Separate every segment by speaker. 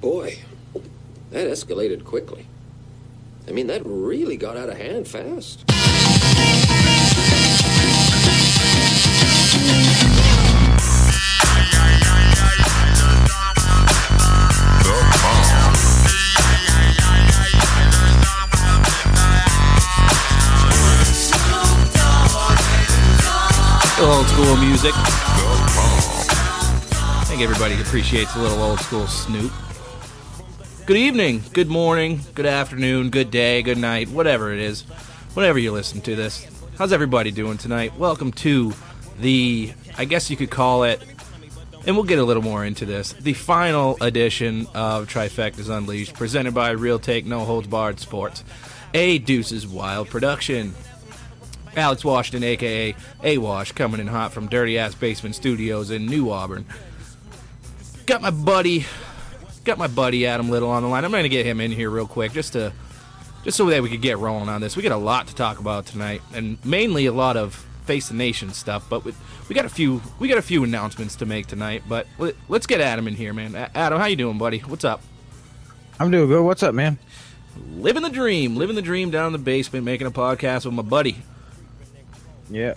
Speaker 1: Boy, that escalated quickly. I mean, that really got out of hand fast.
Speaker 2: Old school music. I think everybody appreciates a little old school Snoop. Good evening, good morning, good afternoon, good day, good night, whatever it is, whenever you listen to this. How's everybody doing tonight? Welcome to the, I guess you could call it, and we'll get a little more into this, the final edition of Trifectas Unleashed, presented by Real Take No Holds Barred Sports, a Deuces Wild production. Alex Washington, a.k.a. A-Wash, coming in hot from dirty-ass basement studios in New Auburn. Got my buddy Adam Little on the line. I'm going to get him in here real quick just so that we could get rolling on this. We got a lot to talk about tonight, and mainly a lot of Face the Nation stuff, but we got a few announcements to make tonight, but let's get Adam in here, man. Adam, how you doing, buddy? What's up?
Speaker 3: I'm doing good. What's up, man?
Speaker 2: Living the dream down in the basement, making a podcast with my buddy.
Speaker 3: Yeah,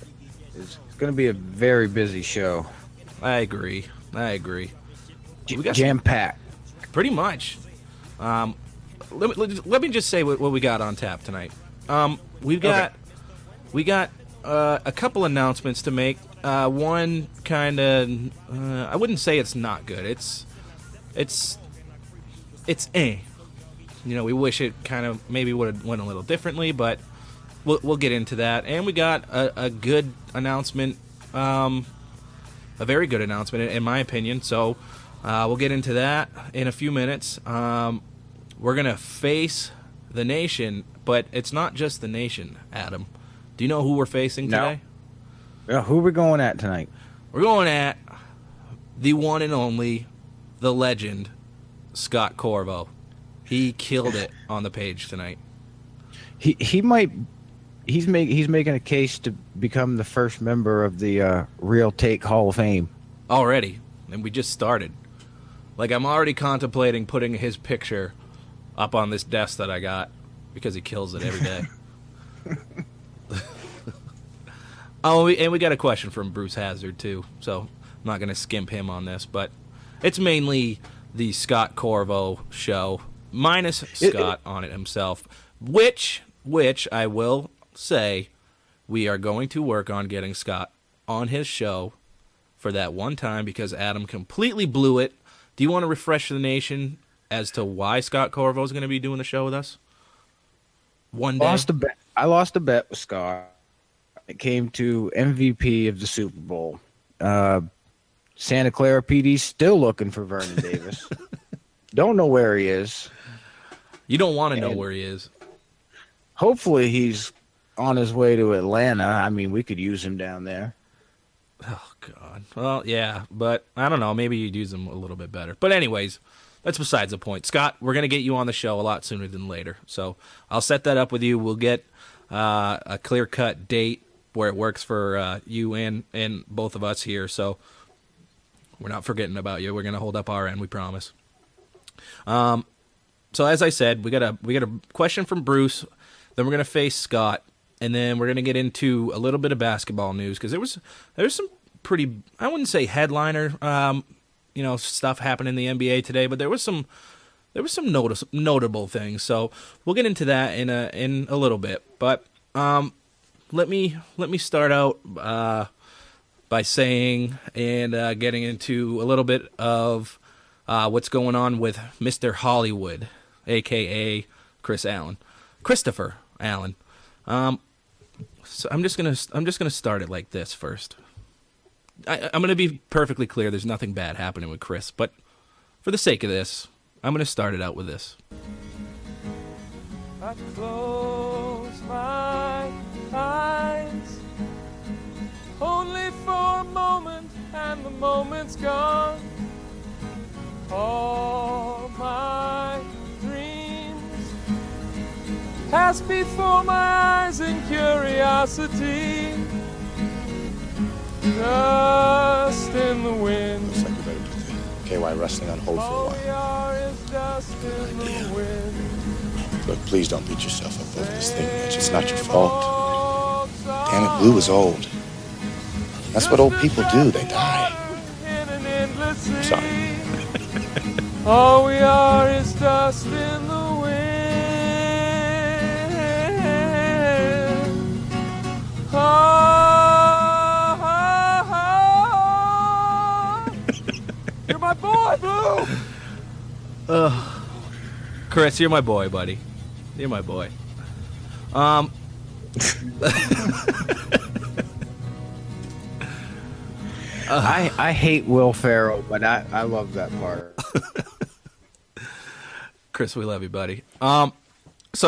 Speaker 3: it's going to be a very busy show.
Speaker 2: I agree. We got
Speaker 3: jam-packed.
Speaker 2: Pretty much. Let me just say what we got on tap tonight. We got a couple announcements to make. One kind of, I wouldn't say it's not good. It's You know, we wish it kind of maybe would have went a little differently, but we'll get into that. And we got a good announcement, a very good announcement in my opinion. So we'll get into that in a few minutes. We're gonna face the nation, but it's not just the nation. Adam, do you know who we're facing today?
Speaker 3: No. Who are we going at tonight?
Speaker 2: We're going at the one and only, the legend, Scott Corriveau. He killed it on the page tonight. He's making a case to become the first member of the Real Take Hall of Fame. Already, and we just started. Like, I'm already contemplating putting his picture up on this desk that I got because he kills it every day. And we got a question from Bruce Hazard too, so I'm not going to skimp him on this, but it's mainly the Scott Corriveau show, minus Scott on it himself, which I will say we are going to work on getting Scott on his show for that one time because Adam completely blew it. Do you want to refresh the nation as to why Scott Corriveau is going to be doing the show with us one day?
Speaker 3: I lost a bet with Scott. It came to MVP of the Super Bowl. Santa Clara PD's still looking for Vernon Davis. Don't know where he is.
Speaker 2: You don't want to know where he is.
Speaker 3: Hopefully he's on his way to Atlanta. I mean, we could use him down there.
Speaker 2: Oh, God. Well, yeah, but I don't know. Maybe you'd use him a little bit better. But anyways, that's besides the point. Scott, we're going to get you on the show a lot sooner than later. So I'll set that up with you. We'll get a clear-cut date where it works for you and both of us here. So we're not forgetting about you. We're going to hold up our end, we promise. So as I said, we got a question from Bruce. Then we're going to face Scott. And then we're going to get into a little bit of basketball news because there was some pretty, I wouldn't say headliner, stuff happening in the NBA today, but there was some notable things. So we'll get into that in a little bit. But let me start out by saying and getting into a little bit of what's going on with Mr. Hollywood, aka Christopher Allen. So I'm just gonna start it like this first. I'm gonna be perfectly clear. There's nothing bad happening with Chris, but for the sake of this, I'm gonna start it out with this. I close my eyes only for a moment, and the moment's gone. All my pass before my eyes in curiosity, dust in the wind.
Speaker 4: KY Wrestling on hold for a while. Yeah. Look, please don't beat yourself up over this thing, Mitch. It's not your fault. Damn it, Blue is old. That's what old people do. They die. I'm sorry.
Speaker 5: All we are is dust in the wind. You're my boy, Blue.
Speaker 2: Chris, you're my boy, buddy. You're my boy.
Speaker 3: I hate Will Ferrell, but I love that part.
Speaker 2: Chris, we love you, buddy. So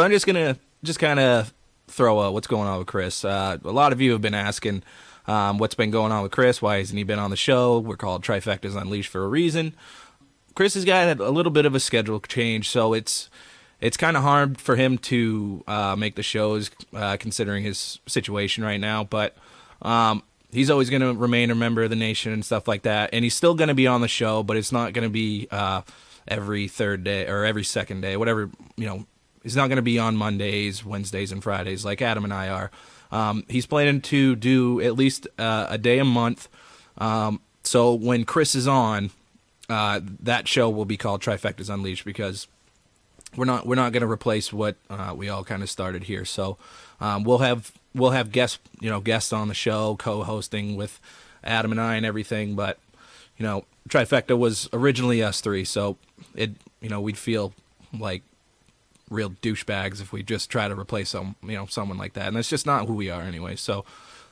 Speaker 2: I'm just gonna kind of throw out what's going on with Chris. A lot of you have been asking what's been going on with Chris. Why hasn't he been on the show? We're called Trifectas Unleashed for a reason. Chris has got a little bit of a schedule change, so it's kind of hard for him to make the shows considering his situation right now. But he's always going to remain a member of the nation and stuff like that, and he's still going to be on the show, but it's not going to be every third day or every second day, whatever. He's not going to be on Mondays, Wednesdays, and Fridays like Adam and I are. He's planning to do at least a day a month. So when Chris is on, that show will be called Trifectas Unleashed because we're not going to replace what we all kind of started here. So we'll have guests on the show, co-hosting with Adam and I and everything. But Trifecta was originally us three, so we'd feel like real douchebags if we just try to replace someone like that, and that's just not who we are anyway. So,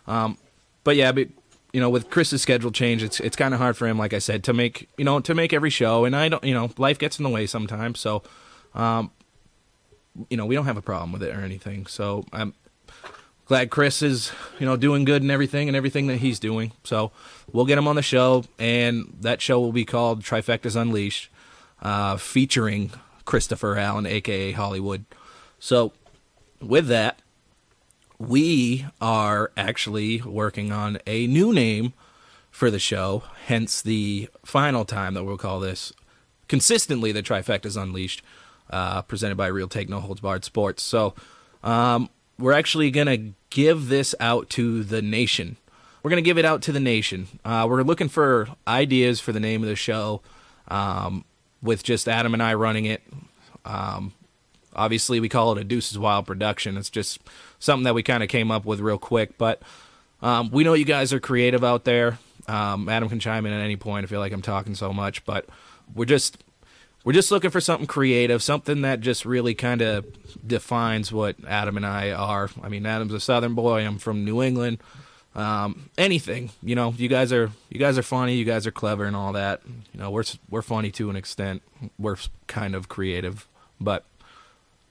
Speaker 2: with Chris's schedule change, it's kind of hard for him, like I said, to make every show, and I don't, life gets in the way sometimes. So, we don't have a problem with it or anything. So I'm glad Chris is, doing good and everything that he's doing. So we'll get him on the show, and that show will be called Trifectas Unleashed, featuring Christopher Allen, a.k.a. Hollywood. So with that, we are actually working on a new name for the show, hence the final time that we'll call this consistently the Trifectas Unleashed, presented by Real Take No Holds Barred Sports. So we're actually going to give this out to the nation. We're going to give it out to the nation. We're looking for ideas for the name of the show, with just Adam and I running it. Obviously, we call it a Deuces Wild production. It's just something that we kind of came up with real quick. But we know you guys are creative out there. Adam can chime in at any point. I feel like I'm talking so much. But we're just looking for something creative, something that just really kind of defines what Adam and I are. I mean, Adam's a Southern boy. I'm from New England. Anything, you guys are funny, you guys are clever and all that. We're funny to an extent. We're kind of creative, but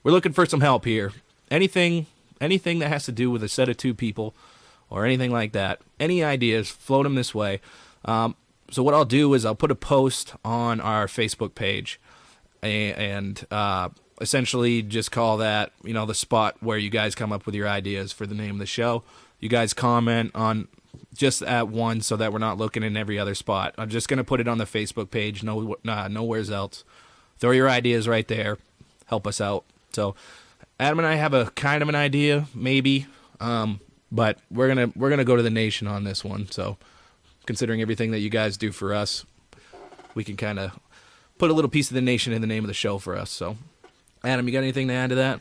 Speaker 2: we're looking for some help here. Anything that has to do with a set of two people or anything like that. Any ideas, float them this way. So what I'll do is I'll put a post on our Facebook page and essentially just call that, the spot where you guys come up with your ideas for the name of the show. You guys comment on just at one so that we're not looking in every other spot. I'm just going to put it on the Facebook page, nowhere else. Throw your ideas right there. Help us out. So Adam and I have a kind of an idea, maybe, but we're gonna go to the nation on this one. So considering everything that you guys do for us, we can kind of put a little piece of the nation in the name of the show for us. So Adam, you got anything to add to that?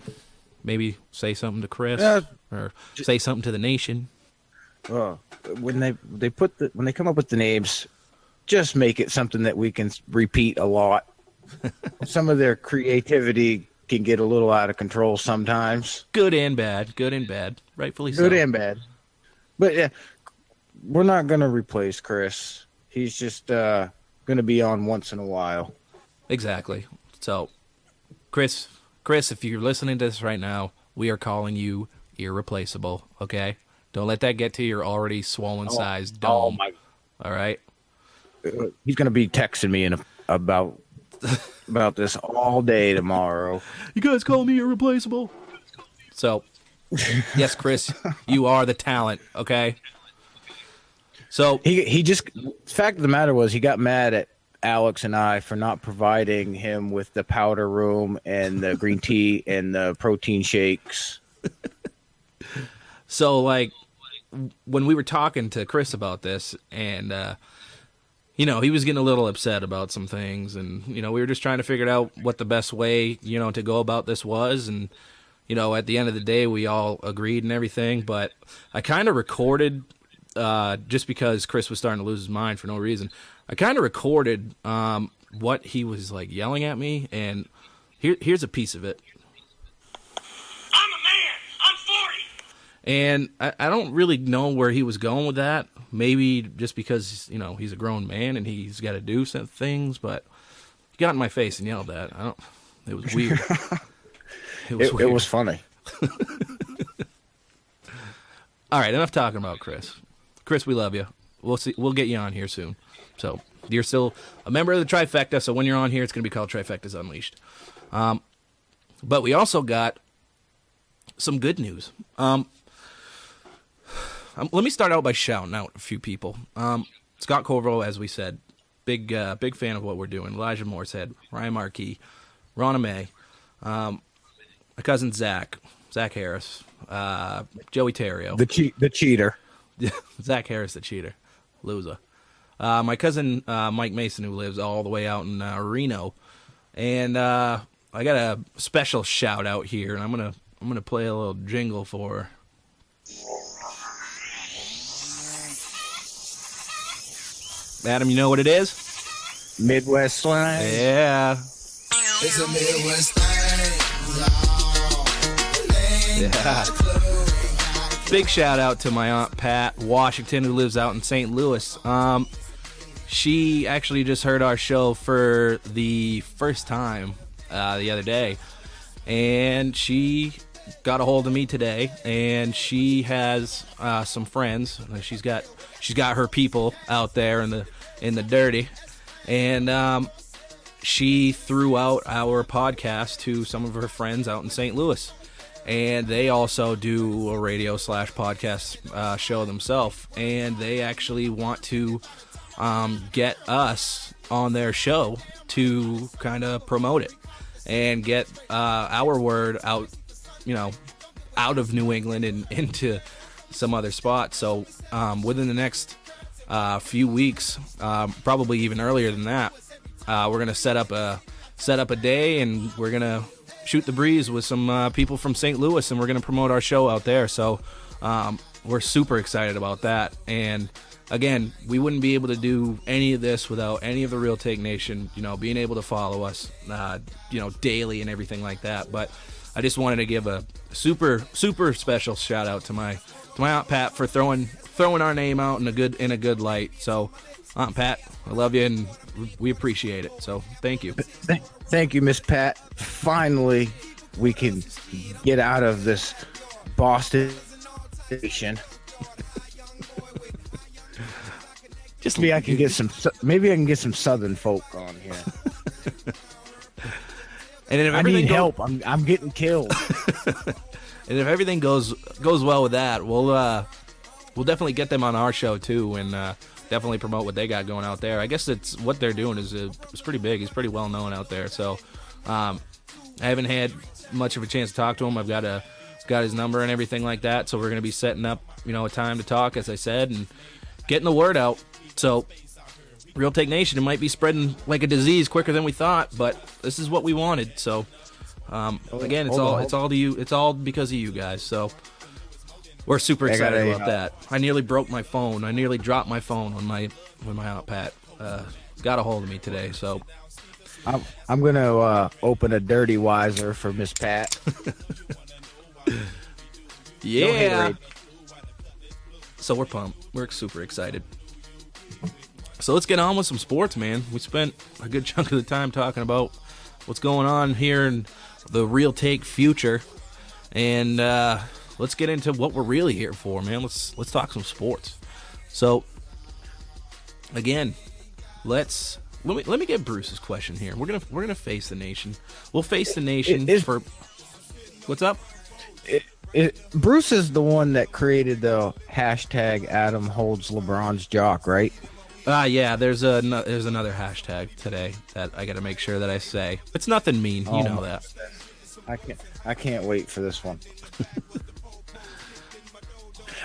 Speaker 2: Maybe say something to Chris or say something to the nation.
Speaker 3: When they come up with the names, just make it something that we can repeat a lot. Some of their creativity can get a little out of control sometimes.
Speaker 2: Good and bad. Rightfully so.
Speaker 3: Good and bad. But yeah, we're not going to replace Chris. He's just going to be on once in a while.
Speaker 2: Exactly. So, Chris, if you're listening to this right now, we are calling you irreplaceable, okay? Don't let that get to your already swollen-sized dome. All right?
Speaker 3: He's going to be texting me about this all day tomorrow.
Speaker 2: You guys call me irreplaceable? So, yes, Chris, you are the talent, okay? So
Speaker 3: he just, the fact of the matter was he got mad Alex and I for not providing him with the powder room and the green tea and the protein shakes.
Speaker 2: So, like, when we were talking to Chris about this, and, he was getting a little upset about some things, and, we were just trying to figure out what the best way, to go about this was, and, at the end of the day, we all agreed and everything, but I kind of recorded, just because Chris was starting to lose his mind for no reason, I kind of recorded what he was, like, yelling at me, and here's a piece of it.
Speaker 6: I'm a man. I'm 40.
Speaker 2: And I don't really know where he was going with that. Maybe just because, he's a grown man and he's got to do some things, but he got in my face and yelled that. It was weird.
Speaker 3: It was funny.
Speaker 2: All right, enough talking about Chris. Chris, we love you. We'll get you on here soon. So you're still a member of the Trifecta, so when you're on here, it's going to be called Trifectas Unleashed. But we also got some good news. Let me start out by shouting out a few people. Scott Corriveau, as we said, big fan of what we're doing. Elijah Morsehead, Ryan Markey, Ronna May, my cousin Zach Harris, Joey Terrio.
Speaker 3: The cheater.
Speaker 2: Zach Harris, the cheater. Loser. My cousin Mike Mason, who lives all the way out in Reno. And I got a special shout out here, and I'm gonna play a little jingle for her. Adam, you know what it is?
Speaker 3: Midwest slang.
Speaker 2: Yeah.
Speaker 7: It's a Midwest thing.
Speaker 2: Yeah. Big shout out to my Aunt Pat Washington, who lives out in St. Louis. She actually just heard our show for the first time the other day, and she got a hold of me today, and she has some friends. She's got her people out there in the dirty, and she threw out our podcast to some of her friends out in St. Louis, and they also do a radio / podcast show themselves, and they actually want to get us on their show to kind of promote it and get our word out, out of New England and into some other spots. So within the next few weeks, probably even earlier than that, we're gonna set up a day, and we're gonna shoot the breeze with some people from St. Louis, and we're gonna promote our show out there. So we're super excited about that. And again, we wouldn't be able to do any of this without any of the Real Take Nation, being able to follow us, daily and everything like that. But I just wanted to give a super, super special shout out to my Aunt Pat for throwing our name out in a good light. So, Aunt Pat, I love you, and we appreciate it. So, thank you.
Speaker 3: Thank you, Miss Pat. Finally, we can get out of this Boston station. Just maybe I can get some Southern folk on here.
Speaker 2: And if
Speaker 3: I need help. I'm getting killed.
Speaker 2: And if everything goes well with that, we'll definitely get them on our show too, and definitely promote what they got going out there. I guess it's what they're doing is pretty big. He's pretty well known out there. So I haven't had much of a chance to talk to him. I've got his number and everything like that. So we're gonna be setting up a time to talk, as I said, and getting the word out. So, Real Take Nation, it might be spreading like a disease quicker than we thought, but this is what we wanted. So, again, it's all to you. It's all because of you guys. So, we're super excited about that. I nearly broke my phone. I nearly dropped my phone when my Aunt Pat got a hold of me today. So,
Speaker 3: I'm gonna open a dirty wiser for Miss Pat.
Speaker 2: Yeah. So we're pumped. We're super excited. So let's get on with some sports, man. We spent a good chunk of the time talking about what's going on here in the Real Take future, and let's get into what we're really here for, man. Let's talk some sports. So again, let me get Bruce's question here. We're gonna face the nation. We'll face the nation for what's up.
Speaker 3: Bruce is the one that created the hashtag Adam holds LeBron's jock, right?
Speaker 2: Yeah, there's another hashtag today that I got to make sure that I say. It's nothing mean, you know that.
Speaker 3: I can't wait for this one.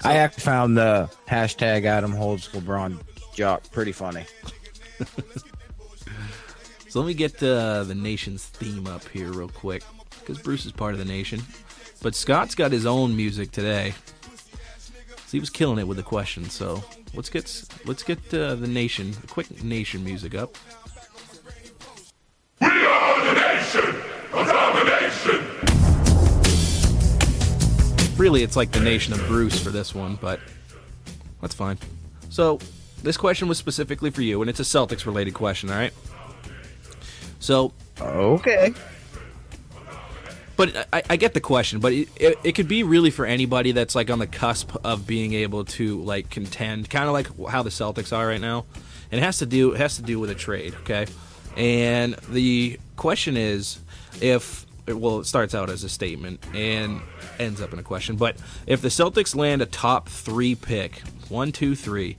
Speaker 3: I actually found the hashtag Adam holds LeBron jock pretty funny.
Speaker 2: So let me get the nation's theme up here real quick, because Bruce is part of the nation. But Scott's got his own music today. So he was killing it with the questions. So let's get the nation, quick nation music up.
Speaker 8: We are the nation of domination.
Speaker 2: Really, it's like the nation of Bruce for this one, but that's fine. So this question was specifically for you, and it's a Celtics-related question, all right? So,
Speaker 3: okay.
Speaker 2: But I get the question, but it could be really for anybody that's like on the cusp of being able to like contend, kind of like how the Celtics are right now. And it has to do with a trade, okay? And the question is, it starts out as a statement and ends up in a question. But if the Celtics land a top 3 pick, 1, 2, 3,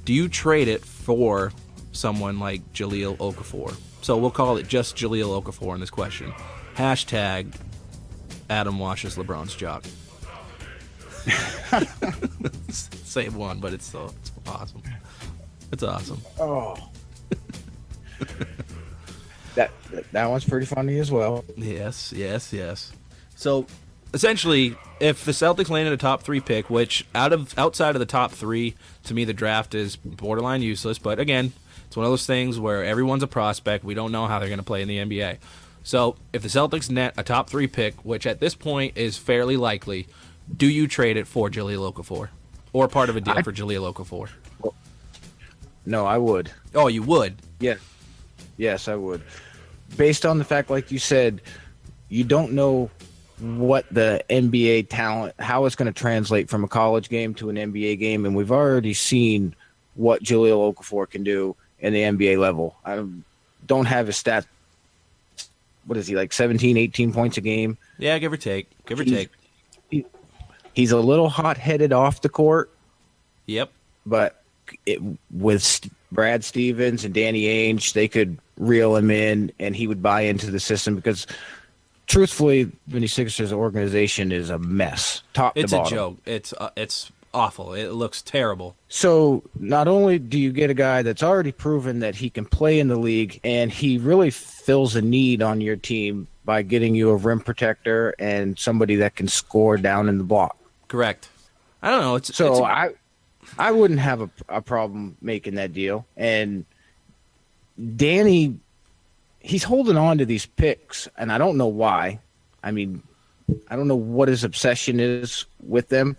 Speaker 2: do you trade it for someone like Jahlil Okafor? So we'll call it just Jahlil Okafor in this question. Hashtag Adam washes LeBron's jock. Same one, but it's awesome. It's awesome.
Speaker 3: Oh. That one's pretty funny as well.
Speaker 2: Yes. So essentially, if the Celtics landed a top 3 pick, which outside of the top 3, to me the draft is borderline useless, but again, it's one of those things where everyone's a prospect. We don't know how they're going to play in the NBA. So if the Celtics net a top 3 pick, which at this point is fairly likely, do you trade it for Jahlil Okafor? Or part of a deal for Jahlil Okafor?
Speaker 3: No, I would.
Speaker 2: Oh, you would?
Speaker 3: Yeah. Yes, I would. Based on the fact, like you said, you don't know what the NBA talent, how it's going to translate from a college game to an NBA game, and we've already seen what Jahlil Okafor can do in the NBA level. I don't have his stats. What is he, like 17, 18 points a game?
Speaker 2: Yeah, give or take.
Speaker 3: He's a little hot-headed off the court.
Speaker 2: Yep.
Speaker 3: But with Brad Stevens and Danny Ainge, they could reel him in, and he would buy into the system because, truthfully, Vinny Sixers' organization is a mess, top to bottom.
Speaker 2: It's a joke. It's awful. It looks terrible.
Speaker 3: So not only do you get a guy that's already proven that he can play in the league, and he really fills a need on your team by getting you a rim protector and somebody that can score down in the block.
Speaker 2: Correct. I don't know.
Speaker 3: I wouldn't have a problem making that deal. And Danny, he's holding on to these picks, and I don't know why. I mean, I don't know what his obsession is with them.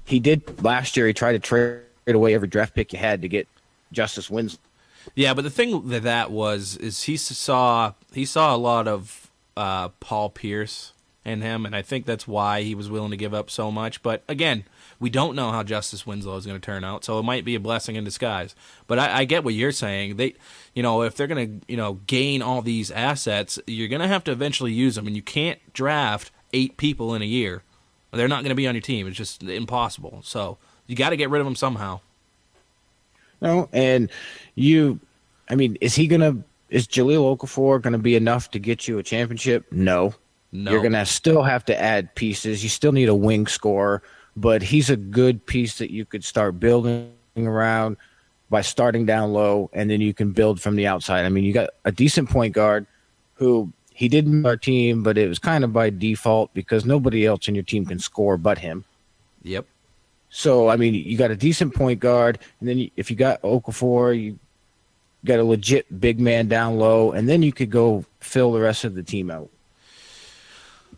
Speaker 3: He did last year. He tried to trade away every draft pick you had to get Justice Winslow.
Speaker 2: Yeah, but the thing with that is he saw a lot of Paul Pierce in him, and I think that's why he was willing to give up so much. But again, we don't know how Justice Winslow is going to turn out, so it might be a blessing in disguise. But I get what you're saying. They, if they're going to, gain all these assets, you're going to have to eventually use them, and you can't draft 8 people in a year. They're not going to be on your team. It's just impossible. So you got to get rid of them somehow.
Speaker 3: No, and is Jahlil Okafor going to be enough to get you a championship? No. You're going to still have to add pieces. You still need a wing scorer, but he's a good piece that you could start building around by starting down low, and then you can build from the outside. I mean, you got a decent point guard who he didn't make our team, but it was kind of by default because nobody else in your team can score but him.
Speaker 2: Yep.
Speaker 3: So, I mean, you got a decent point guard, and then if you got Okafor, you got a legit big man down low, and then you could go fill the rest of the team out.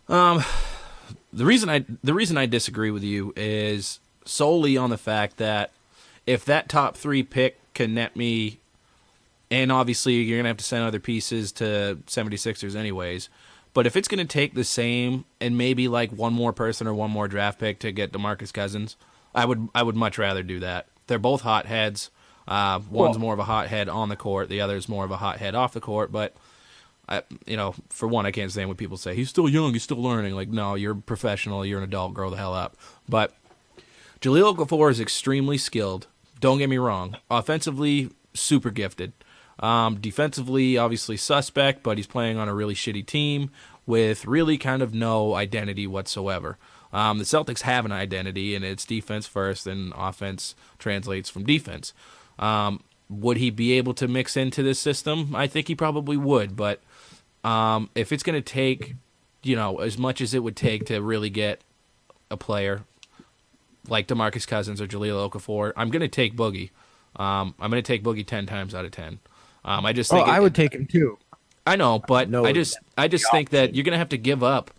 Speaker 2: The reason I disagree with you is solely on the fact that if that top 3 pick can net me, and obviously you're going to have to send other pieces to 76ers anyways, but if it's going to take the same and maybe like one more person or one more draft pick to get DeMarcus Cousins, I would much rather do that. They're both hotheads. One's more of a hothead on the court, the other's more of a hothead off the court, but for one, I can't stand when people say, he's still young, he's still learning. Like, no, you're a professional, you're an adult, grow the hell up. But Jahlil Okafor is extremely skilled. Don't get me wrong. Offensively, super gifted. Defensively, obviously suspect, but he's playing on a really shitty team with really kind of no identity whatsoever. The Celtics have an identity, and it's defense first, and offense translates from defense. Would he be able to mix into this system? I think he probably would, but if it's going to take, as much as it would take to really get a player like DeMarcus Cousins or Jahlil Okafor, I'm going to take Boogie. I'm going to take Boogie 10 times out of 10. I just think
Speaker 3: I would take him too.
Speaker 2: I know, but
Speaker 3: No,
Speaker 2: I just think that you're going to have to give up.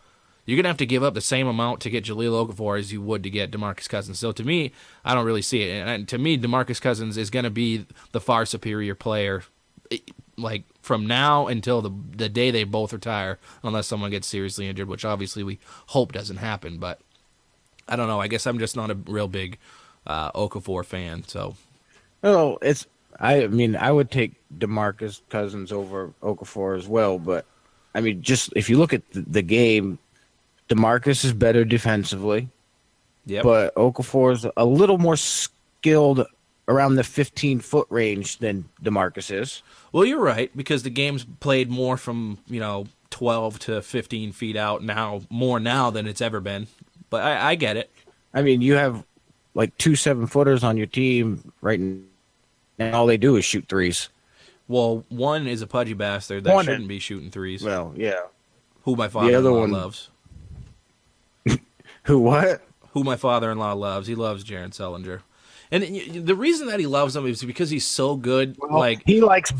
Speaker 2: You're going to have to give up the same amount to get Jahlil Okafor as you would to get DeMarcus Cousins. So to me, I don't really see it. And to me, DeMarcus Cousins is going to be the far superior player, like from now until the day they both retire, unless someone gets seriously injured, which obviously we hope doesn't happen. But I don't know. I guess I'm just not a real big Okafor fan. So,
Speaker 3: No, I mean, I would take DeMarcus Cousins over Okafor as well, but I mean, just if you look at the game, DeMarcus is better defensively, but Okafor is a little more skilled around the 15-foot range than DeMarcus is.
Speaker 2: Well, you're right, because the game's played more from 12 to 15 feet out more now than it's ever been. But I get it.
Speaker 3: I mean, you have like 2 7-footers on your team right now, and all they do is shoot threes.
Speaker 2: Well, one is a pudgy bastard that shouldn't be shooting threes.
Speaker 3: Well, yeah.
Speaker 2: Who my father-in-law loves.
Speaker 3: Who what?
Speaker 2: Who my father-in-law loves. He loves Jaron Sullinger. And the reason that he loves him is because he's so good.
Speaker 3: Well, he likes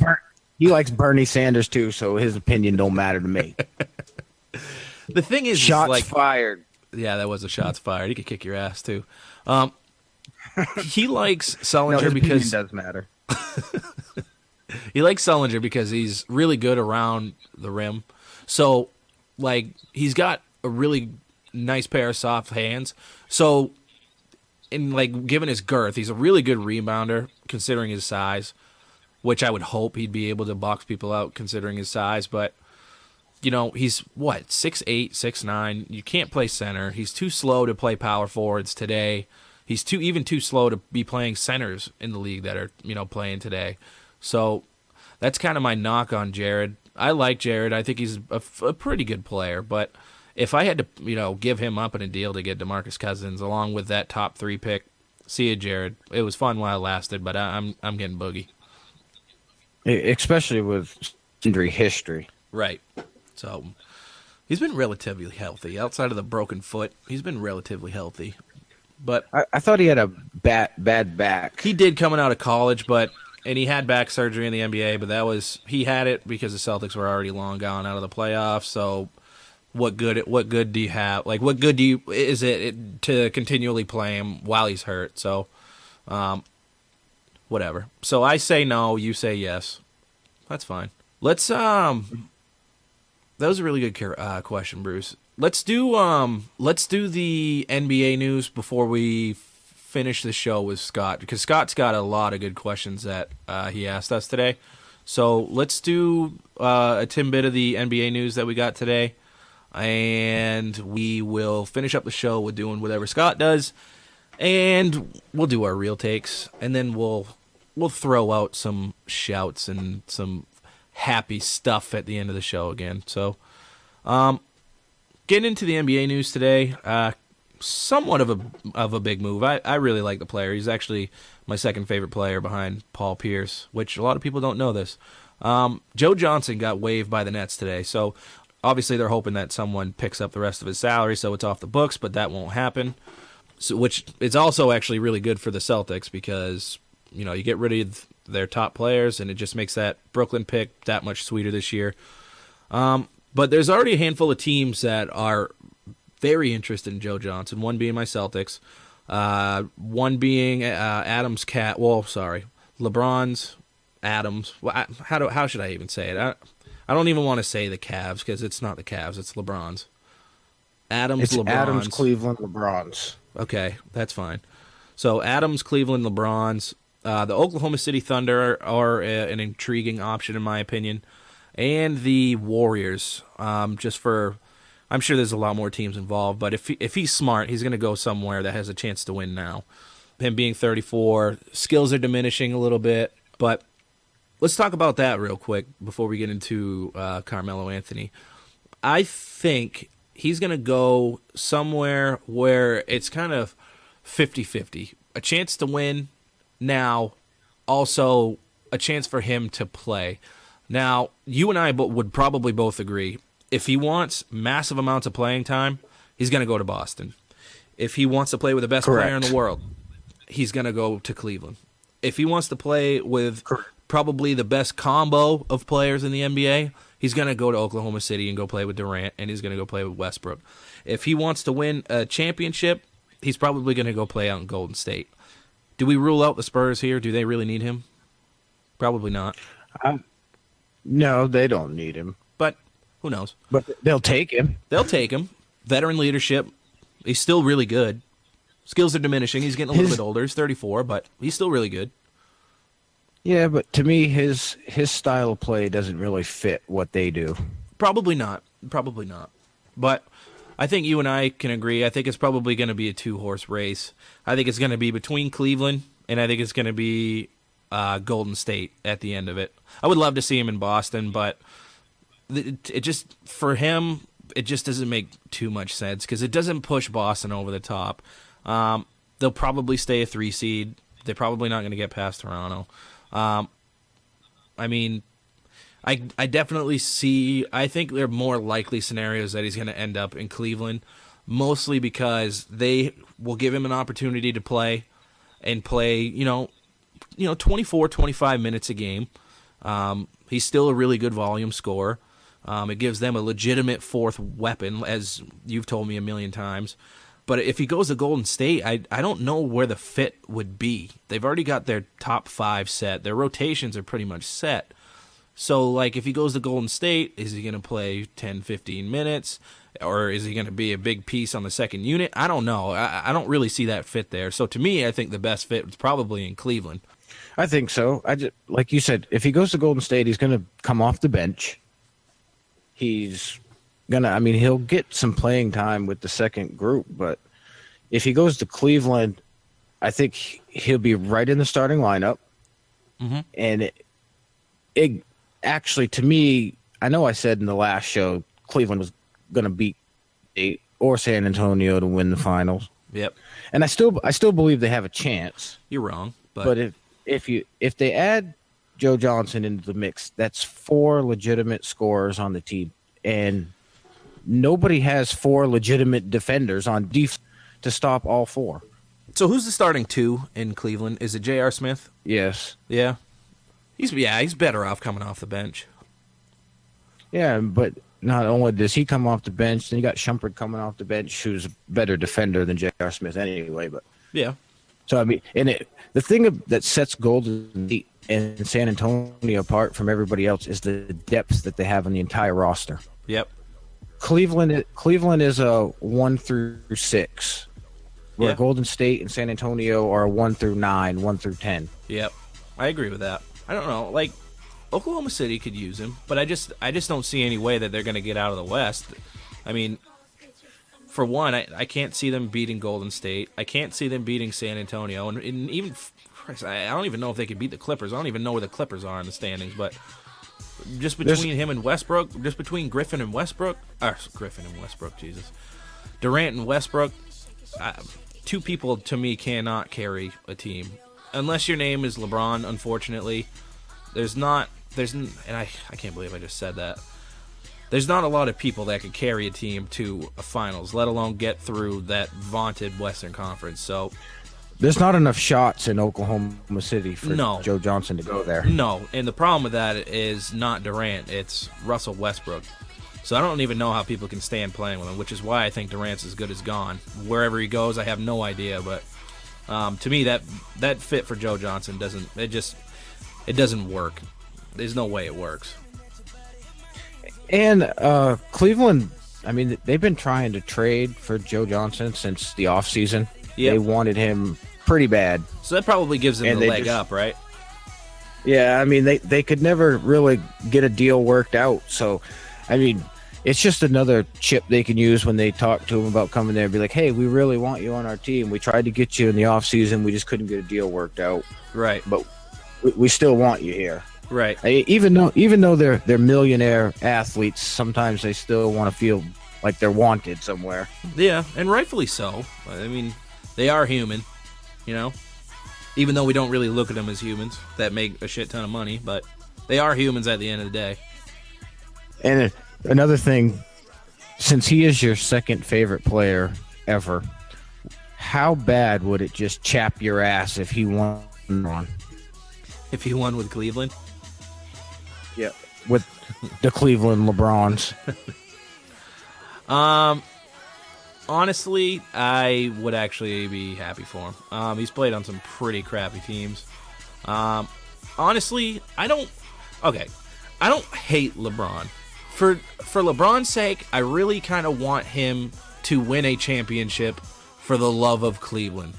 Speaker 3: Bernie Sanders too, so his opinion don't matter to me.
Speaker 2: The thing is,
Speaker 3: shots fired.
Speaker 2: Yeah, that was a shots fired. He could kick your ass too. He likes Sullinger because
Speaker 3: does matter.
Speaker 2: He likes Sullinger because he's really good around the rim. So, he's got a really nice pair of soft hands. So, given his girth, he's a really good rebounder considering his size, which I would hope he'd be able to box people out considering his size. But, he's, 6'8", 6'9". You can't play center. He's too slow to play power forwards today. He's too slow to be playing centers in the league that are, playing today. So that's kind of my knock on Jared. I like Jared. I think he's a pretty good player. But if I had to, give him up in a deal to get DeMarcus Cousins along with that top 3 pick, see you, Jared. It was fun while it lasted, but I'm getting Boogie.
Speaker 3: Especially with injury history.
Speaker 2: Right. So he's been relatively healthy. Outside of the broken foot, he's been relatively healthy. But
Speaker 3: I thought he had a bad back.
Speaker 2: He did coming out of college, and he had back surgery in the NBA, but he had it because the Celtics were already long gone out of the playoffs. So what good do you have? What good is it to continually play him while he's hurt? So whatever. So I say no, you say yes. That's fine. Let's that was a really good question, Bruce. Let's do the NBA news before we finish the show with Scott, because Scott's got a lot of good questions that he asked us today. So let's do a tidbit of the NBA news that we got today, and we will finish up the show with doing whatever Scott does, and we'll do our real takes, and then we'll throw out some shouts and some happy stuff at the end of the show again. So getting into the NBA news today, somewhat of a big move. I really like the player. He's actually my second favorite player behind Paul Pierce, which a lot of people don't know this. Joe Johnson got waived by the Nets today, so obviously they're hoping that someone picks up the rest of his salary so it's off the books, but that won't happen. So, which is also actually really good for the Celtics because, you get rid of their top players and it just makes that Brooklyn pick that much sweeter this year. But there's already a handful of teams that are very interested in Joe Johnson, one being my Celtics, one being LeBron's, Adams. How should I even say it? I don't even want to say the Cavs because it's not the Cavs, it's LeBron's.
Speaker 3: It's
Speaker 2: LeBron's.
Speaker 3: Adams, Cleveland, LeBron's.
Speaker 2: Okay, that's fine. So Adams, Cleveland, LeBron's. The Oklahoma City Thunder are an intriguing option in my opinion. And the Warriors, I'm sure there's a lot more teams involved, but if he's smart, he's going to go somewhere that has a chance to win now. Him being 34, skills are diminishing a little bit, but let's talk about that real quick before we get into Carmelo Anthony. I think he's going to go somewhere where it's kind of 50-50. A chance to win now, also a chance for him to play. Now, you and I would probably both agree, if he wants massive amounts of playing time, he's going to go to Boston. If he wants to play with the best player in the world, he's going to go to Cleveland. If he wants to play with probably the best combo of players in the NBA, he's going to go to Oklahoma City and go play with Durant, and he's going to go play with Westbrook. If he wants to win a championship, he's probably going to go play out in Golden State. Do we rule out the Spurs here? Do they really need him? Probably not.
Speaker 3: No, they don't need him.
Speaker 2: But who knows?
Speaker 3: But they'll take him.
Speaker 2: They'll take him. Veteran leadership. He's still really good. Skills are diminishing. He's getting a little bit older. He's 34, but he's still really good.
Speaker 3: Yeah, but to me, his style of play doesn't really fit what they do.
Speaker 2: Probably not. Probably not. But I think you and I can agree. I think it's probably going to be a two-horse race. I think it's going to be between Cleveland, and I think it's going to be Golden State at the end of it. I would love to see him in Boston, but it just, for him, it just doesn't make too much sense because it doesn't push Boston over the top. They'll probably stay a 3 seed. They're probably not going to get past Toronto. I mean, I definitely see, I think there are more likely scenarios that he's going to end up in Cleveland, mostly because they will give him an opportunity to play and play, 24, 25 minutes a game. He's still a really good volume scorer. It gives them a legitimate fourth weapon, as you've told me a million times. But if he goes to Golden State, I don't know where the fit would be. They've already got their top 5 set. Their rotations are pretty much set. So, like, if he goes to Golden State, is he going to play 10, 15 minutes? Or is he going to be a big piece on the second unit? I don't know. I don't really see that fit there. So, to me, I think the best fit is probably in Cleveland.
Speaker 3: I think so. Like you said, if he goes to Golden State, he's going to come off the bench. He's he'll get some playing time with the second group, but if he goes to Cleveland, I think he'll be right in the starting lineup.
Speaker 2: Mm-hmm.
Speaker 3: And it actually, to me, I know I said in the last show Cleveland was going to beat State or San Antonio to win the finals.
Speaker 2: Yep.
Speaker 3: And I still believe they have a chance.
Speaker 2: You're wrong,
Speaker 3: but if they add Joe Johnson into the mix, that's 4 legitimate scorers on the team, and nobody has 4 legitimate defenders on defense to stop all 4.
Speaker 2: So who's the starting 2 in Cleveland? Is it J.R. Smith?
Speaker 3: Yes.
Speaker 2: Yeah. He's better off coming off the bench.
Speaker 3: Yeah, but not only does he come off the bench, then you got Shumpert coming off the bench, who's a better defender than J.R. Smith anyway. But
Speaker 2: yeah.
Speaker 3: So I mean, the thing that sets Golden State and San Antonio apart from everybody else is the depth that they have on the entire roster.
Speaker 2: Yep.
Speaker 3: Cleveland is a 1 through 6, where Golden State and San Antonio are 1 through 9, 1 through 10.
Speaker 2: Yep, I agree with that. I don't know, like Oklahoma City could use him, but I just don't see any way that they're going to get out of the West. I mean, for one, I can't see them beating Golden State. I can't see them beating San Antonio, and even I don't even know if they could beat the Clippers. I don't even know where the Clippers are in the standings, but. Just between him and Westbrook, just between Griffin and Westbrook, Jesus. Durant and Westbrook, 2 people to me cannot carry a team. Unless your name is LeBron, unfortunately. And I can't believe I just said that. There's not a lot of people that could carry a team to a finals, let alone get through that vaunted Western Conference. So
Speaker 3: there's not enough shots in Oklahoma City for Joe Johnson to go there.
Speaker 2: No, and the problem with that is not Durant, it's Russell Westbrook. So I don't even know how people can stand playing with him, which is why I think Durant's as good as gone. Wherever he goes, I have no idea, but to me that fit for Joe Johnson doesn't work. There's no way it works.
Speaker 3: And Cleveland, I mean, they've been trying to trade for Joe Johnson since the offseason. Yep. They wanted him pretty bad.
Speaker 2: So that probably gives them the leg up, right?
Speaker 3: Yeah, I mean, they could never really get a deal worked out. So, I mean, it's just another chip they can use when they talk to him about coming there and be like, hey, we really want you on our team. We tried to get you in the offseason. We just couldn't get a deal worked out.
Speaker 2: Right.
Speaker 3: But we still want you here.
Speaker 2: Right.
Speaker 3: Even though they're millionaire athletes, sometimes they still want to feel like they're wanted somewhere.
Speaker 2: Yeah, and rightfully so. I mean, they are human, you know? Even though we don't really look at them as humans that make a shit ton of money, but they are humans at the end of the day.
Speaker 3: And another thing, since he is your second favorite player ever, how bad would it just chap your ass if he won on?
Speaker 2: If he won with Cleveland?
Speaker 3: Yeah, with the Cleveland LeBrons.
Speaker 2: Honestly, I would actually be happy for him. He's played on some pretty crappy teams. Honestly, I don't hate LeBron. For LeBron's sake, I really kind of want him to win a championship for the love of Cleveland.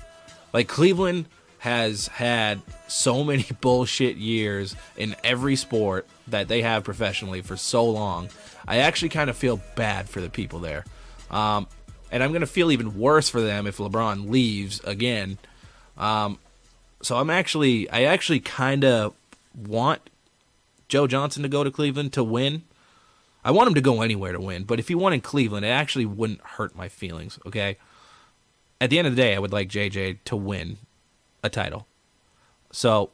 Speaker 2: Like, Cleveland has had so many bullshit years in every sport that they have professionally for so long. I actually kind of feel bad for the people there. And I'm going to feel even worse for them if LeBron leaves again. So I actually kind of want Joe Johnson to go to Cleveland to win. I want him to go anywhere to win, but if he won in Cleveland, it actually wouldn't hurt my feelings, okay? At the end of the day, I would like JJ to win a title. So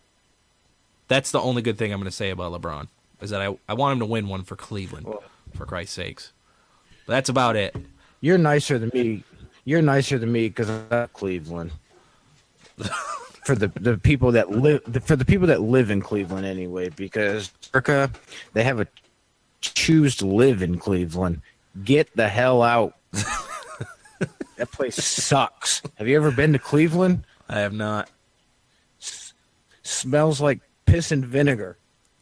Speaker 2: that's the only good thing I'm going to say about LeBron, is that I want him to win one for Cleveland, for Christ's sakes. But that's about it.
Speaker 3: You're nicer than me. You're nicer than me because I love Cleveland. For the people that live in Cleveland anyway, because America, they have a choose to live in Cleveland. Get the hell out. That place sucks. Have you ever been to Cleveland?
Speaker 2: I have not.
Speaker 3: Smells like piss and vinegar.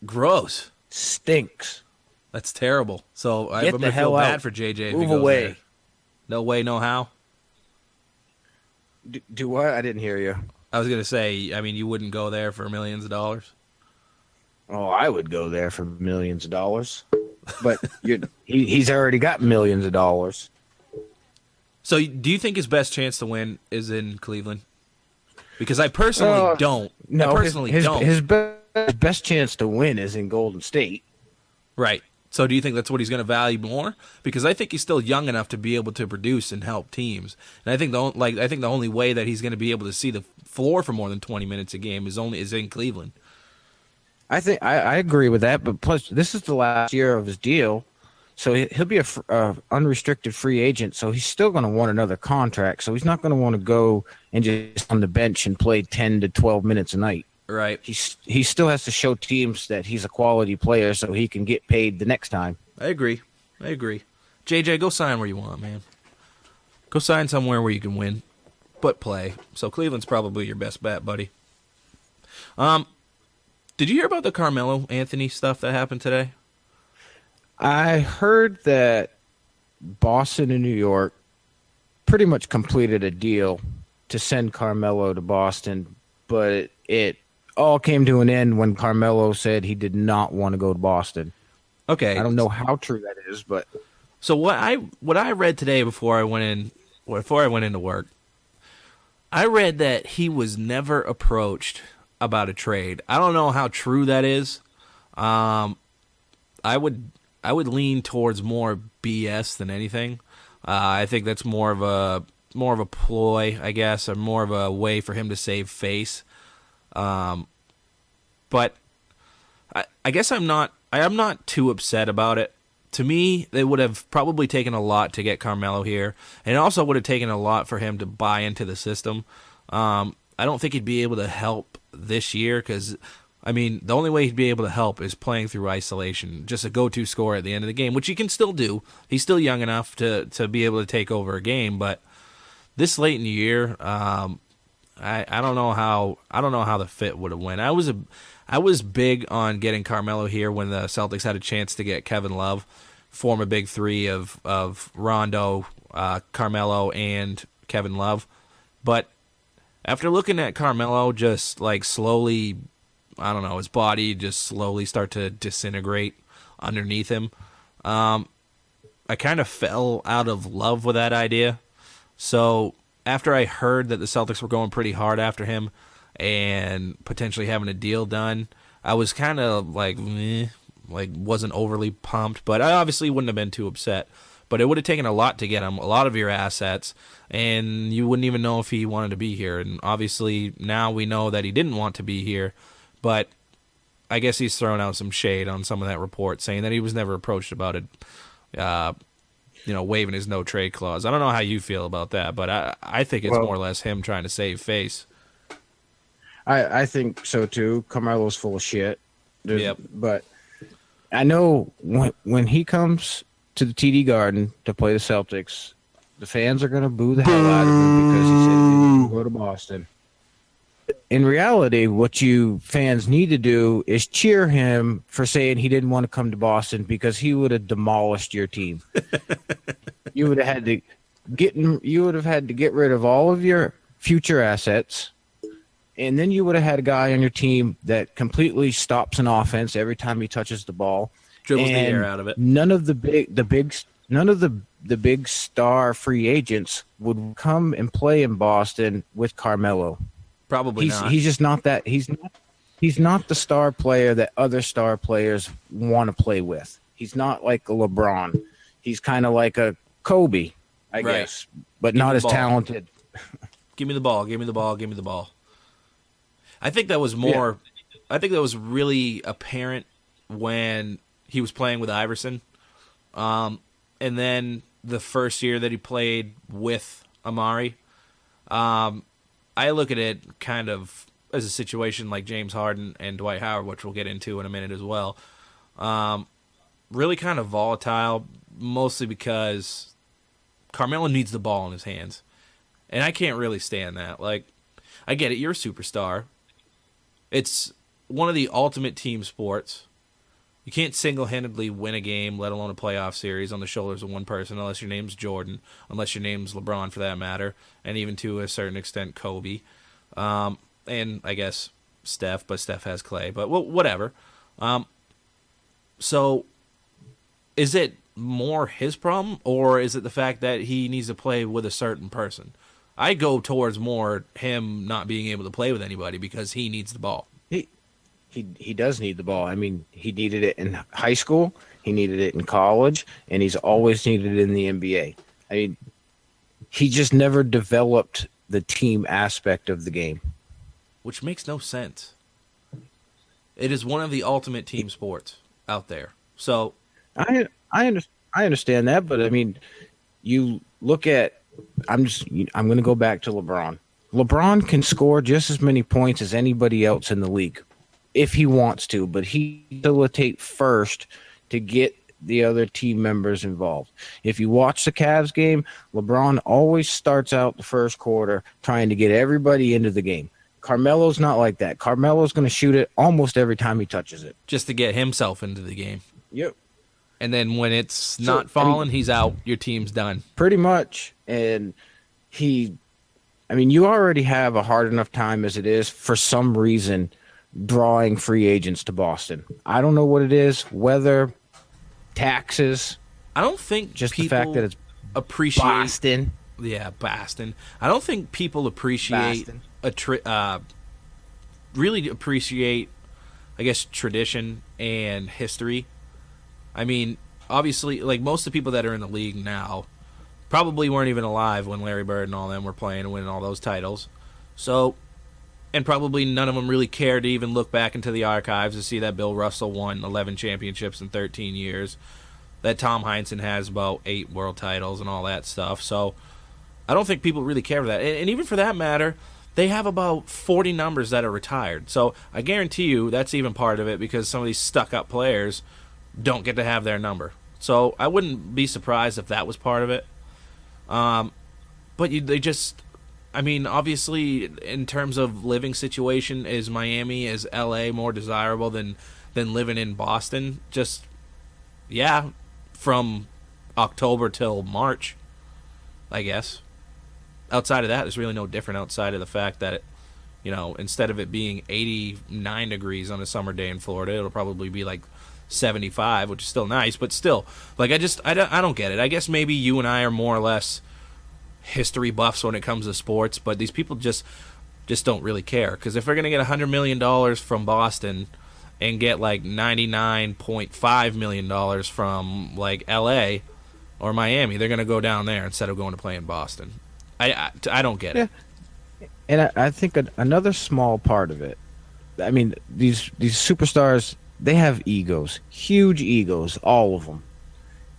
Speaker 2: Gross.
Speaker 3: Stinks.
Speaker 2: That's terrible. So I'm
Speaker 3: Get
Speaker 2: going
Speaker 3: the
Speaker 2: to feel
Speaker 3: hell
Speaker 2: bad
Speaker 3: out.
Speaker 2: for JJ if
Speaker 3: Move
Speaker 2: he goes
Speaker 3: away.
Speaker 2: there. No way, no how.
Speaker 3: Do what? I didn't hear you.
Speaker 2: I was going to say, I mean, you wouldn't go there for millions of dollars?
Speaker 3: Oh, I would go there for millions of dollars. But he's already got millions of dollars.
Speaker 2: So do you think his best chance to win is in Cleveland? Because I personally don't.
Speaker 3: No,
Speaker 2: I personally don't.
Speaker 3: His best chance to win is in Golden State.
Speaker 2: Right. So do you think that's what he's going to value more? Because I think he's still young enough to be able to produce and help teams. And I think the only way that he's going to be able to see the floor for more than 20 minutes a game is in Cleveland.
Speaker 3: I think I agree with that, but plus this is the last year of his deal, so he'll be a unrestricted free agent. So he's still going to want another contract. So he's not going to want to go and just on the bench and play 10 to 12 minutes a night.
Speaker 2: Right.
Speaker 3: He still has to show teams that he's a quality player, so he can get paid the next time.
Speaker 2: I agree. JJ, go sign where you want, man. Go sign somewhere where you can win, but play. So Cleveland's probably your best bet, buddy. Did you hear about the Carmelo Anthony stuff that happened today?
Speaker 3: I heard that Boston and New York pretty much completed a deal to send Carmelo to Boston, but it all came to an end when Carmelo said he did not want to go to Boston.
Speaker 2: Okay.
Speaker 3: I don't know how true that is, but
Speaker 2: so what I read today before I went into work, I read that he was never approached about a trade. I don't know how true that is. I would lean towards more BS than anything. I think that's more of a ploy, I guess, or more of a way for him to save face. But I guess I am not too upset about it. To me, it would have probably taken a lot to get Carmelo here, and it also would have taken a lot for him to buy into the system. I don't think he'd be able to help this year because, I mean, the only way he'd be able to help is playing through isolation, just a go-to scorer at the end of the game, which he can still do. He's still young enough to be able to take over a game, but this late in the year, I don't know how the fit would have went. I was big on getting Carmelo here when the Celtics had a chance to get Kevin Love, form a big three of Rondo, Carmelo, and Kevin Love, but after looking at Carmelo just like slowly, I don't know, his body just slowly start to disintegrate underneath him, I kind of fell out of love with that idea. So after I heard that the Celtics were going pretty hard after him and potentially having a deal done, I was kind of like, meh, like wasn't overly pumped, but I obviously wouldn't have been too upset. But it would have taken a lot to get him, a lot of your assets, and you wouldn't even know if he wanted to be here. And obviously now we know that he didn't want to be here, but I guess he's throwing out some shade on some of that report, saying that he was never approached about it, waiving his no-trade clause. I don't know how you feel about that, but I think it's more or less him trying to save face.
Speaker 3: I think so too. Carmelo's full of shit.
Speaker 2: Yep.
Speaker 3: But I know when he comes to the TD Garden to play the Celtics, the fans are going to boo the hell out of him because he said he didn't go to Boston. In reality, what you fans need to do is cheer him for saying he didn't want to come to Boston because he would have demolished your team. You would have had to get rid of all of your future assets. And then you would have had a guy on your team that completely stops an offense every time he touches the ball,
Speaker 2: dribbles the air out of it.
Speaker 3: None of the big star free agents would come and play in Boston with Carmelo.
Speaker 2: Probably not.
Speaker 3: He's just not that. He's not the star player that other star players want to play with. He's not like a LeBron. He's kind of like a Kobe, I guess, but not as talented.
Speaker 2: Give me the ball. Give me the ball. Give me the ball. I think that was more. Yeah. I think that was really apparent when he was playing with Iverson, and then the first year that he played with Amari. I look at it kind of as a situation like James Harden and Dwight Howard, which we'll get into in a minute as well. Really kind of volatile, mostly because Carmelo needs the ball in his hands, and I can't really stand that. Like, I get it, you're a superstar. It's one of the ultimate team sports. You can't single-handedly win a game, let alone a playoff series, on the shoulders of one person, unless your name's Jordan, unless your name's LeBron, for that matter, and even to a certain extent Kobe, and I guess Steph, but Steph has Clay, but whatever. So is it more his problem, or is it the fact that he needs to play with a certain person? I go towards more him not being able to play with anybody because he needs the ball.
Speaker 3: He does need the ball. I mean, he needed it in high school, he needed it in college, and he's always needed it in the NBA. I mean, he just never developed the team aspect of the game.
Speaker 2: Which makes no sense. It is one of the ultimate team sports out there. So
Speaker 3: I understand that, but I mean, you look at I'm going to go back to LeBron. LeBron can score just as many points as anybody else in the league if he wants to, but he facilitate first to get the other team members involved. If you watch the Cavs game, LeBron always starts out the first quarter trying to get everybody into the game. Carmelo's not like that. Carmelo's going to shoot it almost every time he touches it.
Speaker 2: Just to get himself into the game.
Speaker 3: Yep.
Speaker 2: And then when it's not falling, he's out. Your team's done.
Speaker 3: Pretty much. And you already have a hard enough time as it is for some reason drawing free agents to Boston. I don't know what it is, weather, taxes.
Speaker 2: I don't think
Speaker 3: just
Speaker 2: people
Speaker 3: the fact that it's
Speaker 2: appreciate
Speaker 3: Boston.
Speaker 2: Yeah, Boston. I don't think people appreciate really appreciate, I guess, tradition and history. I mean, obviously, like most of the people that are in the league now probably weren't even alive when Larry Bird and all them were playing and winning all those titles. So, and probably none of them really care to even look back into the archives to see that Bill Russell won 11 championships in 13 years, that Tom Heinsohn has about 8 world titles and all that stuff. So, I don't think people really care for that. And even for that matter, they have about 40 numbers that are retired. So, I guarantee you that's even part of it because some of these stuck-up players don't get to have their number. So I wouldn't be surprised if that was part of it. But obviously, in terms of living situation, is Miami, is LA more desirable than living in Boston? Just, yeah, from October till March, I guess. Outside of that, there's really no different outside of the fact that, instead of it being 89 degrees on a summer day in Florida, it'll probably be like 75, which is still nice, but still, like, I don't get it. I guess maybe you and I are more or less history buffs when it comes to sports, but these people just don't really care, because if they're going to get $100 million from Boston and get like $99.5 million from like L.A. or Miami. They're going to go down there instead of going to play in Boston. I don't get it.
Speaker 3: And I think another small part of it, I mean, these superstars, they have egos, huge egos, all of them.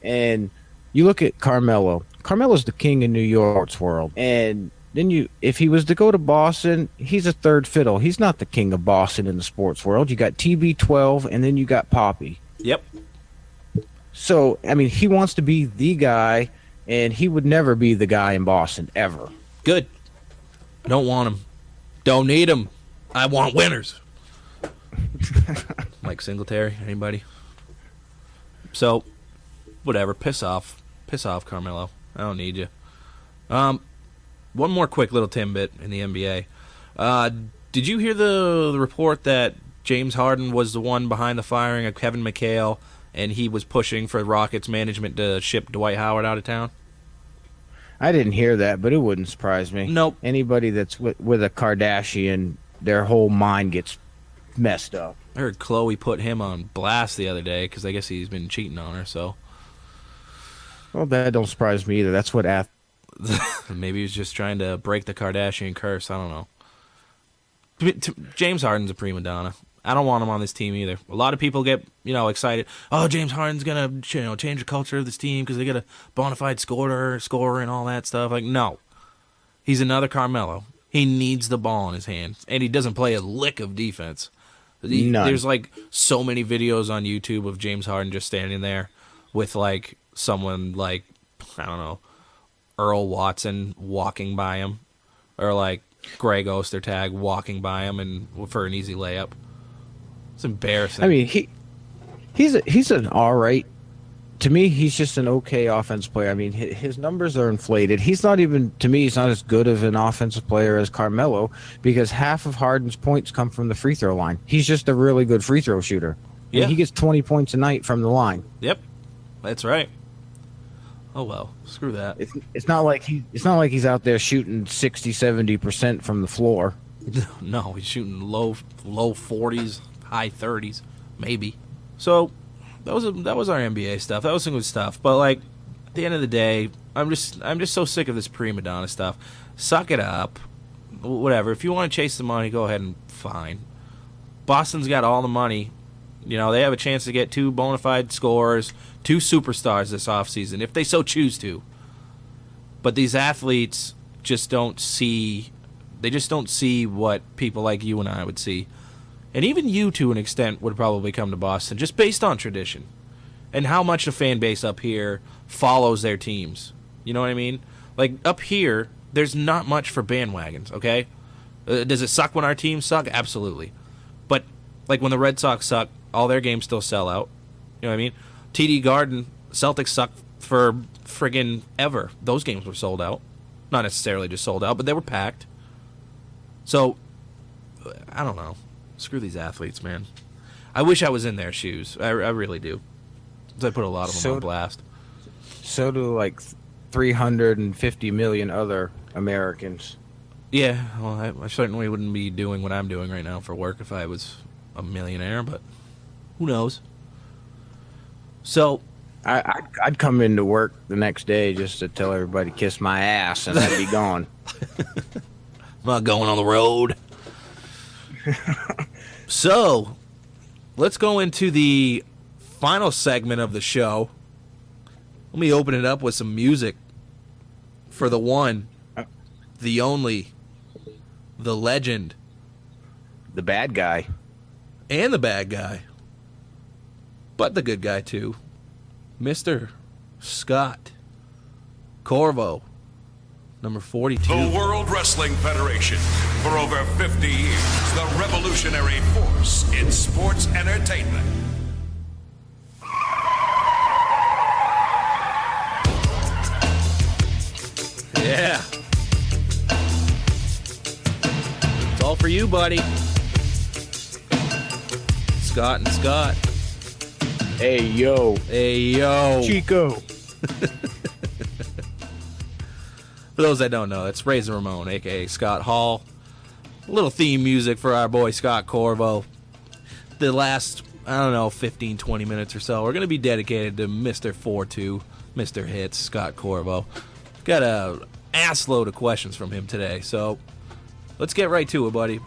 Speaker 3: And you look at Carmelo. Carmelo's the king in New York's world. And then if he was to go to Boston, he's a third fiddle. He's not the king of Boston in the sports world. You got TB12, and then you got Poppy.
Speaker 2: Yep.
Speaker 3: So, I mean, he wants to be the guy, and he would never be the guy in Boston, ever.
Speaker 2: Good. I don't want him. Don't need him. I want winners. Mike Singletary, anybody? So, whatever. Piss off. Piss off, Carmelo. I don't need you. One more quick little tidbit in the NBA. Did you hear the report that James Harden was the one behind the firing of Kevin McHale, and he was pushing for Rockets management to ship Dwight Howard out of town?
Speaker 3: I didn't hear that, but it wouldn't surprise me.
Speaker 2: Nope.
Speaker 3: Anybody that's with a Kardashian, their whole mind gets messed up.
Speaker 2: I heard Khloe put him on blast the other day because I guess he's been cheating on her, so.
Speaker 3: Well, that don't surprise me either. That's what
Speaker 2: Maybe he was just trying to break the Kardashian curse. I don't know. James Harden's a prima donna. I don't want him on this team either. A lot of people get, excited. Oh, James Harden's gonna, change the culture of this team because they get a bona fide scorer, and all that stuff. Like, no, he's another Carmelo. He needs the ball in his hands, and he doesn't play a lick of defense. There's like so many videos on YouTube of James Harden just standing there with like someone like, I don't know, Earl Watson walking by him, or like Greg Ostertag walking by him and for an easy layup. It's embarrassing.
Speaker 3: I mean, he's an all right. To me, he's just an okay offensive player. I mean, his numbers are inflated. He's not even, to me, he's not as good of an offensive player as Carmelo because half of Harden's points come from the free throw line. He's just a really good free throw shooter. Yeah. And he gets 20 points a night from the line.
Speaker 2: Yep, that's right. Oh well, screw that.
Speaker 3: It's not like he's out there shooting 60-70% from the floor.
Speaker 2: No, he's shooting low 40s, high 30s, maybe. So that was our NBA stuff. That was some good stuff. But like at the end of the day, I'm just so sick of this prima donna stuff. Suck it up. Whatever. If you want to chase the money, go ahead and fine. Boston's got all the money. They have a chance to get 2 bona fide scorers, 2 superstars this offseason, if they so choose to. But these athletes just don't see what people like you and I would see. And even you, to an extent, would probably come to Boston, just based on tradition. And how much the fan base up here follows their teams. You know what I mean? Like, up here, there's not much for bandwagons, okay? Does it suck when our teams suck? Absolutely. But, like, when the Red Sox suck, all their games still sell out. You know what I mean? TD Garden, Celtics suck for friggin' ever. Those games were sold out. Not necessarily just sold out, but they were packed. So, I don't know. Screw these athletes, man. I wish I was in their shoes. I really do. I put a lot of them on blast.
Speaker 3: So do like 350 million other Americans.
Speaker 2: Yeah, well, I certainly wouldn't be doing what I'm doing right now for work if I was a millionaire, but who knows? So,
Speaker 3: I'd come into work the next day just to tell everybody kiss my ass, and I'd be gone.
Speaker 2: I'm not going on the road. So, let's go into the final segment of the show. Let me open it up with some music for the one, the only, the legend,
Speaker 3: the bad guy,
Speaker 2: and the bad guy, but the good guy too, Mr. Scott Corriveau, number 42.
Speaker 8: The World Wrestling Federation, for over 50 years, the revolutionary force in sports entertainment.
Speaker 2: Yeah. It's all for you, buddy. Scott and Scott.
Speaker 3: Hey, yo.
Speaker 2: Hey, yo.
Speaker 3: Chico.
Speaker 2: For those that don't know, that's Razor Ramon, a.k.a. Scott Hall. A little theme music for our boy Scott Corriveau. the last, I don't know, 15, 20 minutes or so are going to be dedicated to Mr. 4-2, Mr. Hits, Scott Corriveau. Got a ass load of questions from him today, so let's get right to it, buddy. Do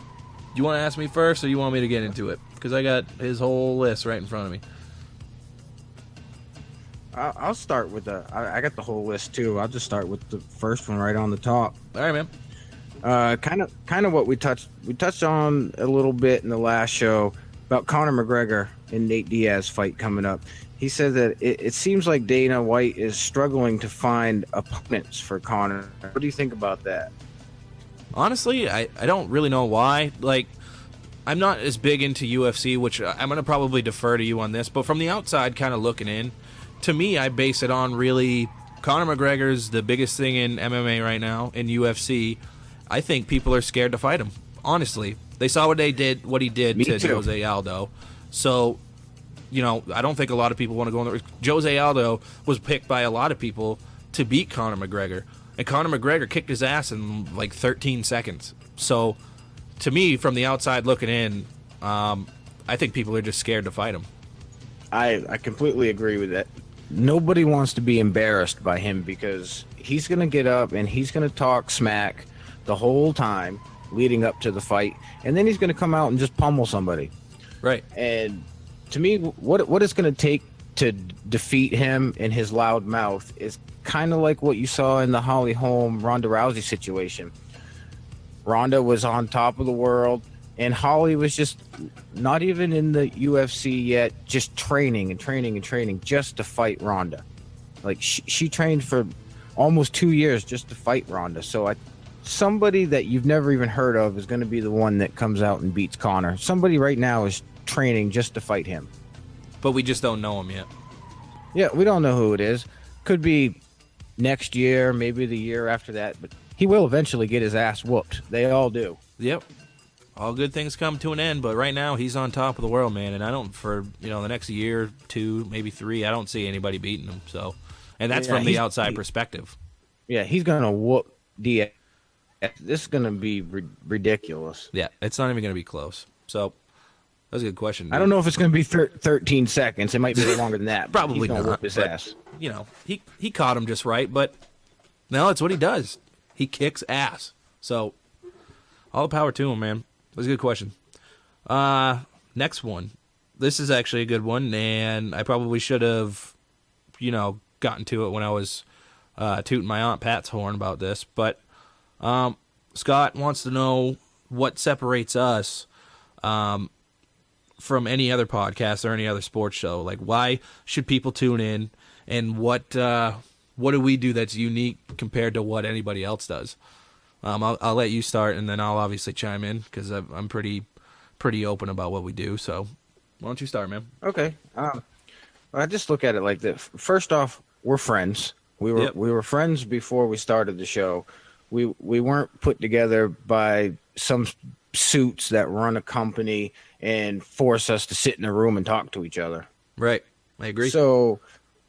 Speaker 2: you want to ask me first, or you want me to get into it? Because I got his whole list right in front of me.
Speaker 3: I'll start with I got the whole list too. I'll just start with the first one right on the top.
Speaker 2: All right, man.
Speaker 3: Kind of what we touched on a little bit in the last show about Conor McGregor and Nate Diaz fight coming up. He said that it seems like Dana White is struggling to find opponents for Conor. What do you think about that?
Speaker 2: Honestly, I don't really know why. Like, I'm not as big into UFC, which I'm going to probably defer to you on this, but from the outside kind of looking in, to me, I base it on really Conor McGregor's the biggest thing in MMA right now, in UFC. I think people are scared to fight him. Honestly, they saw what he did to Jose Aldo. So, you know, I don't think a lot of people want to go in there. Jose Aldo was picked by a lot of people to beat Conor McGregor, and Conor McGregor kicked his ass in like 13 seconds. So, to me, from the outside looking in, I think people are just scared to fight him.
Speaker 3: I completely agree with that. Nobody wants to be embarrassed by him because he's going to get up and he's going to talk smack the whole time leading up to the fight, and then he's going to come out and just pummel somebody.
Speaker 2: Right.
Speaker 3: And to me, what it's going to take to defeat him in his loud mouth is kind of like what you saw in the Holly Holm Ronda Rousey situation. Ronda was on top of the world, and Holly was just not even in the UFC yet, just training just to fight Ronda. Like, she trained for almost 2 years just to fight Ronda. So somebody that you've never even heard of is going to be the one that comes out and beats Conor. Somebody right now is training just to fight him.
Speaker 2: But we just don't know him yet.
Speaker 3: Yeah, we don't know who it is. Could be next year, maybe the year after that, but he will eventually get his ass whooped. They all do.
Speaker 2: Yep. All good things come to an end, but right now he's on top of the world, man. And I don't, for the next year, 2, maybe 3, I don't see anybody beating him. So, and that's from the outside perspective.
Speaker 3: Yeah, he's gonna whoop Diaz. This is gonna be ridiculous.
Speaker 2: Yeah, it's not even gonna be close. So, that's a good question. Dude.
Speaker 3: I don't know if it's gonna be 13 seconds. It might be longer than that.
Speaker 2: Probably
Speaker 3: he's gonna
Speaker 2: not.
Speaker 3: Whoop his ass.
Speaker 2: You know, he caught him just right, but no, it's what he does. He kicks ass. So, all the power to him, man. That's a good question. Next one. This is actually a good one, and I probably should have, gotten to it when I was tooting my Aunt Pat's horn about this. But Scott wants to know what separates us from any other podcast or any other sports show. Like, why should people tune in, and what do we do that's unique compared to what anybody else does? I'll let you start, and then I'll obviously chime in because I'm pretty open about what we do. So why don't you start, man?
Speaker 3: Okay. I just look at it like this. First off, we're friends. We were friends before we started the show. We weren't put together by some suits that run a company and force us to sit in a room and talk to each other.
Speaker 2: Right. I agree.
Speaker 3: So,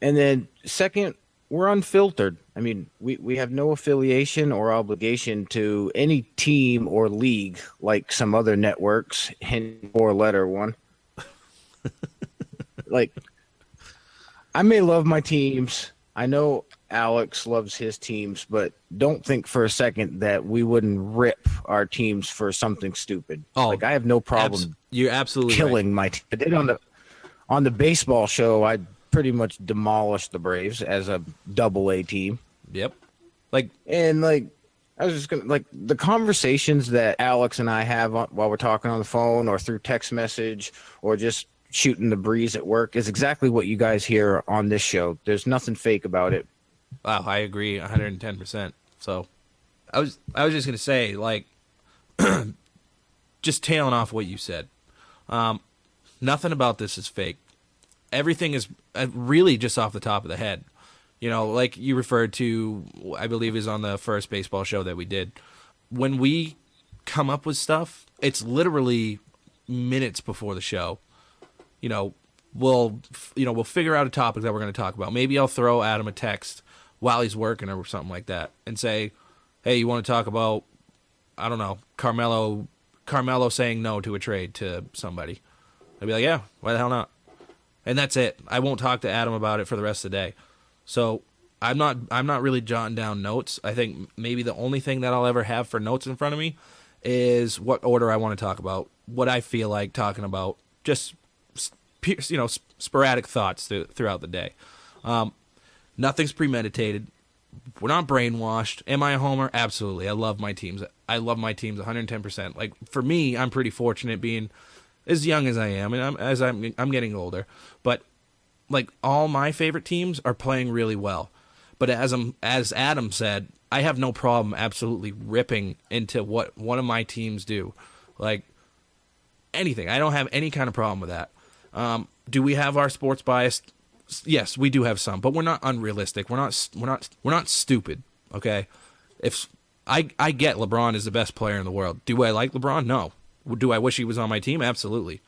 Speaker 3: and then second, we're unfiltered. I mean, we have no affiliation or obligation to any team or league like some other networks, hint four-letter one. Like, I may love my teams. I know Alex loves his teams, but don't think for a second that we wouldn't rip our teams for something stupid. Oh, like, I have no problem
Speaker 2: you're absolutely
Speaker 3: killing
Speaker 2: right.
Speaker 3: my team. I did on the baseball show, I pretty much demolished the Braves as a double-A team.
Speaker 2: Yep.
Speaker 3: I was just gonna, like, the conversations that Alex and I have while we're talking on the phone or through text message or just shooting the breeze at work is exactly what you guys hear on this show. There's nothing fake about it.
Speaker 2: Wow, I agree 110%. So I was just gonna say, like, just tailing off what you said. Nothing about this is fake. Everything is really just off the top of the head. Like you referred to, I believe is on the first baseball show that we did. When we come up with stuff, it's literally minutes before the show. We'll figure out a topic that we're going to talk about. Maybe I'll throw Adam a text while he's working or something like that and say, hey, you want to talk about, I don't know, Carmelo saying no to a trade to somebody. I'd be like, yeah, why the hell not? And that's it. I won't talk to Adam about it for the rest of the day. So I'm not really jotting down notes. I think maybe the only thing that I'll ever have for notes in front of me is what order I want to talk about, what I feel like talking about, just sporadic thoughts throughout the day. Nothing's premeditated. We're not brainwashed. Am I a homer? Absolutely. I love my teams. I love my teams 110%. Like, for me, I'm pretty fortunate being as young as I am, and I'm getting older. But like, all my favorite teams are playing really well. But as Adam said, I have no problem absolutely ripping into what one of my teams do. Like, anything. I don't have any kind of problem with that. Do we have our sports bias? Yes, we do have some, but we're not unrealistic. We're not stupid. Okay, if I get LeBron is the best player in the world. Do I like LeBron? No. Do I wish he was on my team? Absolutely.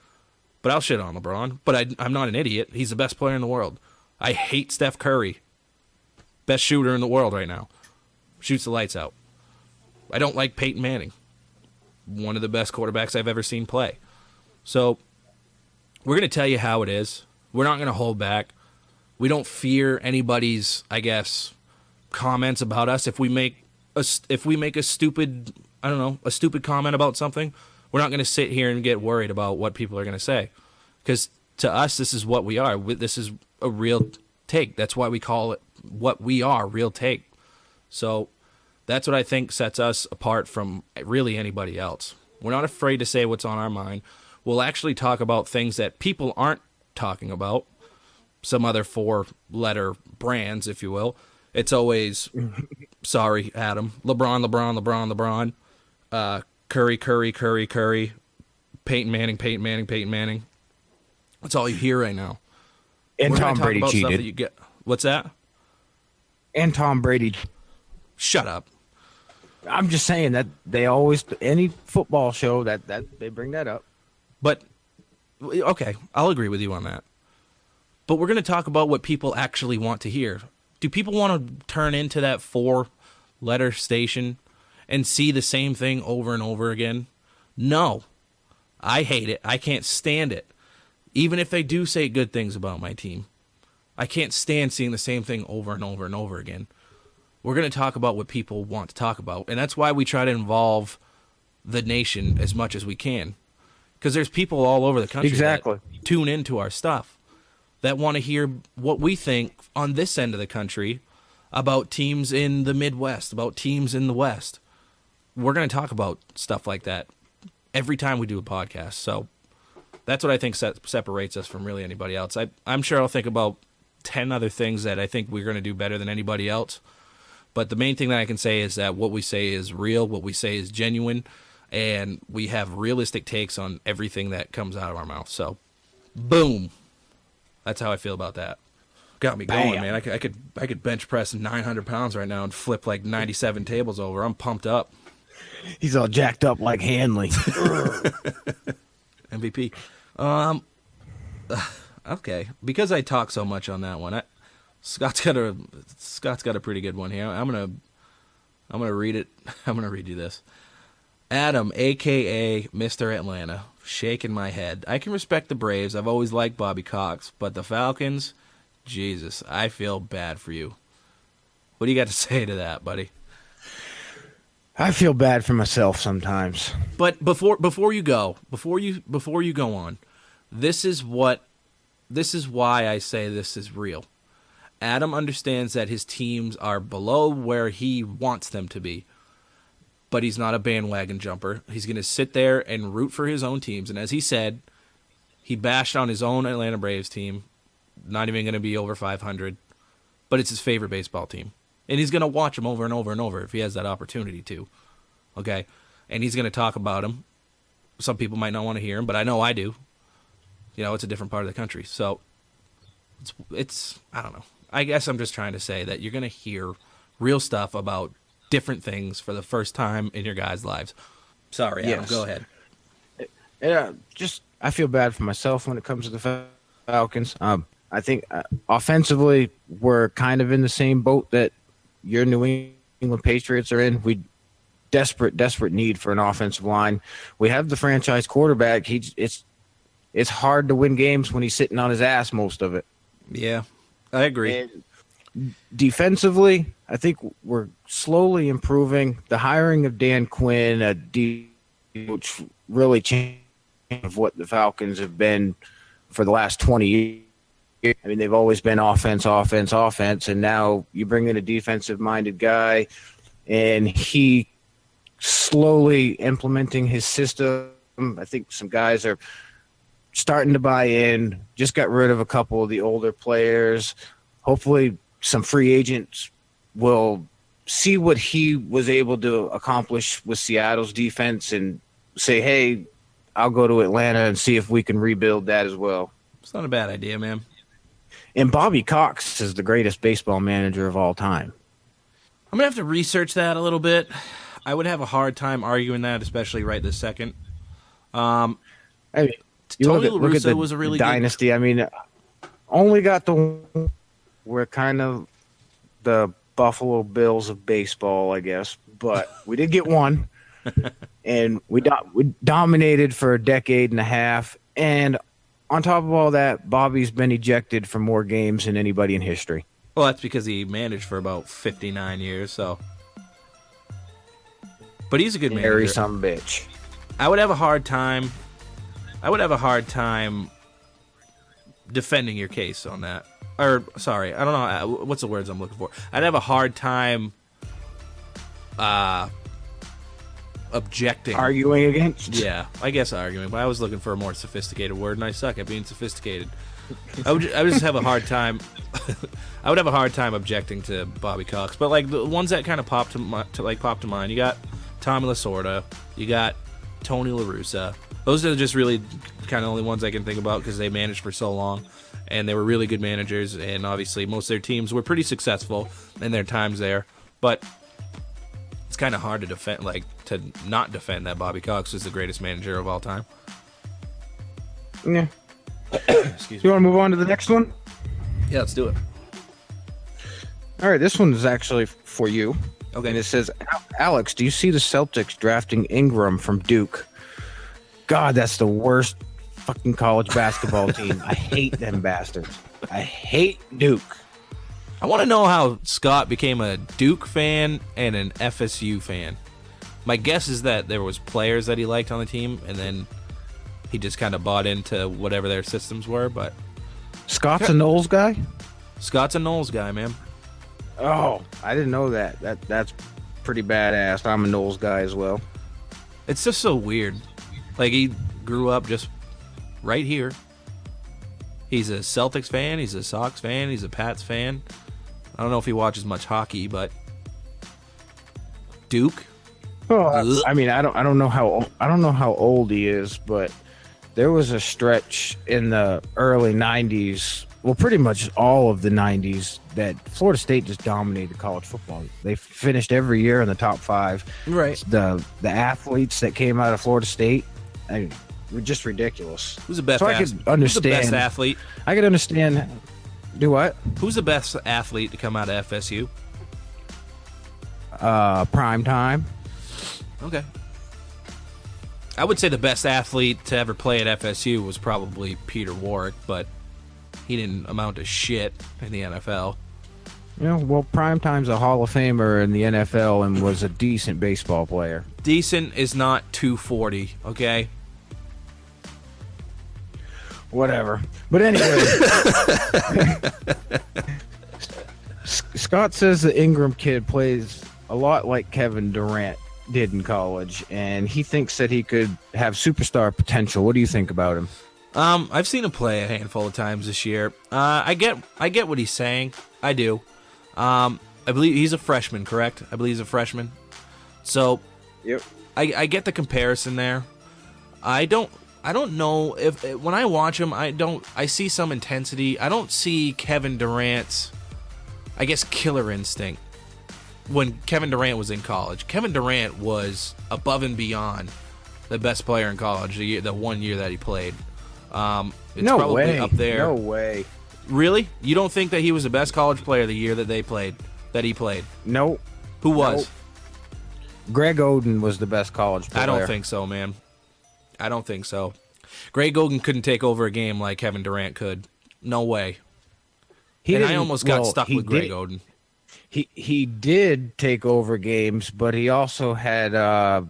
Speaker 2: But I'll shit on LeBron. But I'm not an idiot. He's the best player in the world. I hate Steph Curry. Best shooter in the world right now. Shoots the lights out. I don't like Peyton Manning. One of the best quarterbacks I've ever seen play. So we're going to tell you how it is. We're not going to hold back. We don't fear anybody's, I guess, comments about us. If we make a stupid, a stupid comment about something, we're not going to sit here and get worried about what people are going to say. Because to us, this is what we are. This is a real take. That's why we call it what we are, real take. So that's what I think sets us apart from really anybody else. We're not afraid to say what's on our mind. We'll actually talk about things that people aren't talking about, some other 4-letter brands, if you will. It's always, sorry, Adam, LeBron, Curry, Peyton Manning. That's all you hear right now.
Speaker 3: And Tom Brady cheated.
Speaker 2: That you get. What's that?
Speaker 3: And Tom Brady.
Speaker 2: Shut up.
Speaker 3: I'm just saying that they always, any football show that they bring that up.
Speaker 2: But, okay, I'll agree with you on that. But we're going to talk about what people actually want to hear. Do people want to turn into that 4-letter station and see the same thing over and over again? No. I hate it. I can't stand it. Even if they do say good things about my team, I can't stand seeing the same thing over and over and over again. We're going to talk about what people want to talk about, and that's why we try to involve the nation as much as we can. Because there's people all over the country that tune into our stuff, that want to hear what we think on this end of the country about teams in the Midwest, about teams in the West. We're going to talk about stuff like that every time we do a podcast. So that's what I think separates us from really anybody else. I'm sure I'll think about 10 other things that I think we're going to do better than anybody else. But the main thing that I can say is that what we say is real, what we say is genuine, and we have realistic takes on everything that comes out of our mouth. So, boom. That's how I feel about that. Got me going, man. I could bench press 900 pounds right now and flip like 97 tables over. I'm pumped up.
Speaker 3: He's all jacked up like Hanley.
Speaker 2: MVP. Okay. Because I talk so much on that one, Scott's got a pretty good one here. I'm gonna read it. I'm gonna read you this. Adam, a.k.a. Mr. Atlanta, shaking my head. I can respect the Braves. I've always liked Bobby Cox. But the Falcons, Jesus, I feel bad for you. What do you got to say to that, buddy?
Speaker 3: I feel bad for myself sometimes.
Speaker 2: But before you go on, this is why I say this is real. Adam understands that his teams are below where he wants them to be. But he's not a bandwagon jumper. He's going to sit there and root for his own teams. And as he said, he bashed on his own Atlanta Braves team, not even going to be over 500, but it's his favorite baseball team. And he's going to watch them over and over and over if he has that opportunity to. Okay? And he's going to talk about them. Some people might not want to hear him, but I know I do. You know, it's a different part of the country. So, it's I don't know. I guess I'm just trying to say that you're going to hear real stuff about different things for the first time in your guys' lives. Sorry, Adam,
Speaker 3: yes.
Speaker 2: Go ahead.
Speaker 3: Yeah, I feel bad for myself when it comes to the Falcons. I think offensively we're kind of in the same boat that your New England Patriots are in. We desperate need for an offensive line. We have the franchise quarterback. It's it's hard to win games when he's sitting on his ass most of it.
Speaker 2: Yeah, I agree.
Speaker 3: And defensively, I think we're slowly improving. The hiring of Dan Quinn, which really changed of what the Falcons have been for the last 20 years. I mean, they've always been offense, and now you bring in a defensive-minded guy, and he slowly implementing his system. I think some guys are starting to buy in. Just got rid of a couple of the older players. Hopefully some free agents will see what he was able to accomplish with Seattle's defense and say, hey, I'll go to Atlanta and see if we can rebuild that as well.
Speaker 2: It's not a bad idea, man.
Speaker 3: And Bobby Cox is the greatest baseball manager of all time.
Speaker 2: I'm going to have to research that a little bit. I would have a hard time arguing that, especially right this second.
Speaker 3: I mean,
Speaker 2: Tony
Speaker 3: look at
Speaker 2: LaRussa
Speaker 3: the
Speaker 2: was a really
Speaker 3: dynasty. I mean, only got the we're kind of the Buffalo Bills of baseball, I guess. But we did get one, and we dominated for a decade and a half. And on top of all that, Bobby's been ejected from more games than anybody in history.
Speaker 2: Well, that's because he managed for about 59 years, so. But he's a good manager.
Speaker 3: Harry some bitch.
Speaker 2: I would have a hard time defending your case on that. Or, sorry, I don't know. What's the words I'm looking for? I'd have a hard time objecting.
Speaker 3: Arguing against?
Speaker 2: Yeah, I guess arguing. But I was looking for a more sophisticated word, and I suck at being sophisticated. I would just have a hard time. I would have a hard time objecting to Bobby Cox. But like the ones that kind of popped to mind, you got Tommy Lasorda, you got Tony LaRussa. Those are just really kind of the only ones I can think about because they managed for so long, and they were really good managers. And obviously, most of their teams were pretty successful in their times there. But it's kind of hard to defend, to not defend that Bobby Cox is the greatest manager of all time.
Speaker 3: Yeah.
Speaker 2: Excuse me.
Speaker 3: You want to move on to the next one?
Speaker 2: Yeah, let's do it.
Speaker 3: All right, this one is actually for you.
Speaker 2: Okay.
Speaker 3: And it says, Alex, do you see the Celtics drafting Ingram from Duke? God, that's the worst fucking college basketball team. I hate them bastards. I hate Duke.
Speaker 2: I want to know how Scott became a Duke fan and an FSU fan. My guess is that there was players that he liked on the team, and then he just kind of bought into whatever their systems were. But
Speaker 3: Scott's a Knowles guy?
Speaker 2: Scott's a Knowles guy, man.
Speaker 3: Oh, I didn't know that. That's pretty badass. I'm a Knowles guy as well.
Speaker 2: It's just so weird. Like, he grew up just right here. He's a Celtics fan. He's a Sox fan. He's a Pats fan. I don't know if he watches much hockey, but Duke.
Speaker 3: Oh, I mean, I don't know how old he is, but there was a stretch in the early '90s. Well, pretty much all of the '90s that Florida State just dominated college football. They finished every year in the top 5.
Speaker 2: Right.
Speaker 3: The athletes that came out of Florida State, were just ridiculous.
Speaker 2: Who's the best?
Speaker 3: So I could understand.
Speaker 2: Who's the best athlete?
Speaker 3: I could understand. Do what?
Speaker 2: Who's the best athlete to come out of FSU?
Speaker 3: Prime time.
Speaker 2: Okay. I would say the best athlete to ever play at FSU was probably Peter Warrick, but he didn't amount to shit in the NFL.
Speaker 3: Well, Prime time's a Hall of Famer in the NFL and was a decent baseball player.
Speaker 2: Decent is not 240, okay?
Speaker 3: Whatever. But anyway, Scott says the Ingram kid plays a lot like Kevin Durant did in college, and he thinks that he could have superstar potential. What do you think about him?
Speaker 2: I've seen him play a handful of times this year. I get what he's saying. I do. I believe he's a freshman, correct? I believe he's a freshman. So,
Speaker 3: yep.
Speaker 2: I get the comparison there. I don't know if when I watch him, I see some intensity. I don't see Kevin Durant's, I guess, killer instinct when Kevin Durant was in college. Kevin Durant was above and beyond the best player in college the 1 year that he played. It's
Speaker 3: no
Speaker 2: probably
Speaker 3: way.
Speaker 2: Up there.
Speaker 3: No way.
Speaker 2: Really? You don't think that he was the best college player the year that he played?
Speaker 3: Nope.
Speaker 2: Who was?
Speaker 3: Nope. Greg Oden was the best college player.
Speaker 2: I don't think so, man. I don't think so. Greg Oden couldn't take over a game like Kevin Durant could. No way. I almost got stuck with Greg Oden.
Speaker 3: He did take over games, but he also had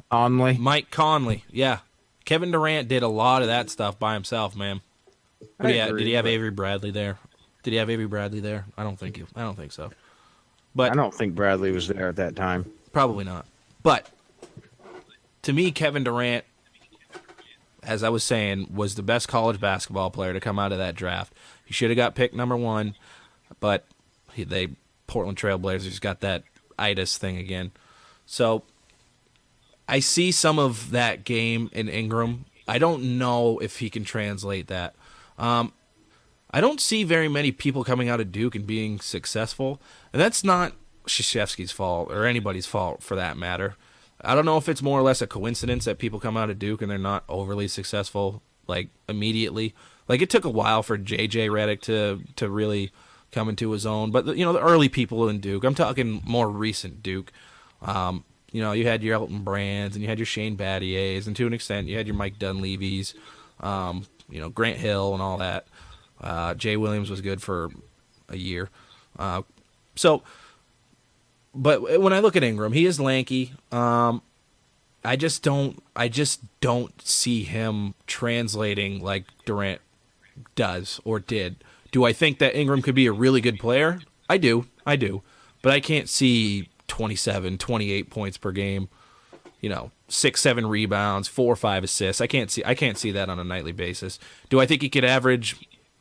Speaker 3: Conley.
Speaker 2: Mike Conley, yeah. Kevin Durant did a lot of that stuff by himself, man. Did he have Avery Bradley there? I don't think so. But
Speaker 3: I don't think Bradley was there at that time.
Speaker 2: Probably not. But to me, Kevin Durant, as I was saying, was the best college basketball player to come out of that draft. He should have got picked number 1, but Portland Trailblazers got that itis thing again. So I see some of that game in Ingram. I don't know if he can translate that. I don't see very many people coming out of Duke and being successful, and that's not Krzyzewski's fault or anybody's fault for that matter. I don't know if it's more or less a coincidence that people come out of Duke and they're not overly successful like immediately. Like it took a while for J.J. Redick to really come into his own, but the early people in Duke, I'm talking more recent Duke. You had your Elton Brands and you had your Shane Battiers, and to an extent you had your Mike Dunleavys, Grant Hill and all that. Jay Williams was good for a year. But when I look at Ingram, he is lanky. I just don't see him translating like Durant does or did. Do I think that Ingram could be a really good player? I do. But I can't see 27, 28 points per game, 6, 7 rebounds, 4 or 5 assists. I can't see that on a nightly basis. Do I think he could average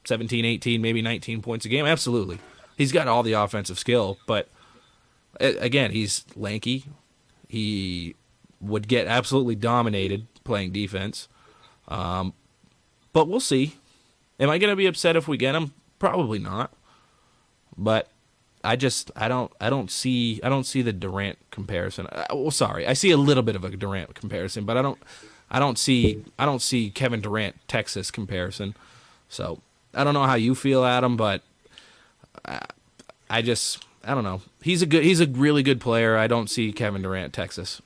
Speaker 2: 17, 18, maybe 19 points a game? Absolutely. He's got all the offensive skill, but again, he's lanky. He would get absolutely dominated playing defense. But we'll see. Am I going to be upset if we get him? Probably not. But I don't see the Durant comparison. I see a little bit of a Durant comparison, but I don't see Kevin Durant Texas comparison. So I don't know how you feel, Adam, but I don't know. He's a really good player. I don't see Kevin Durant Texas.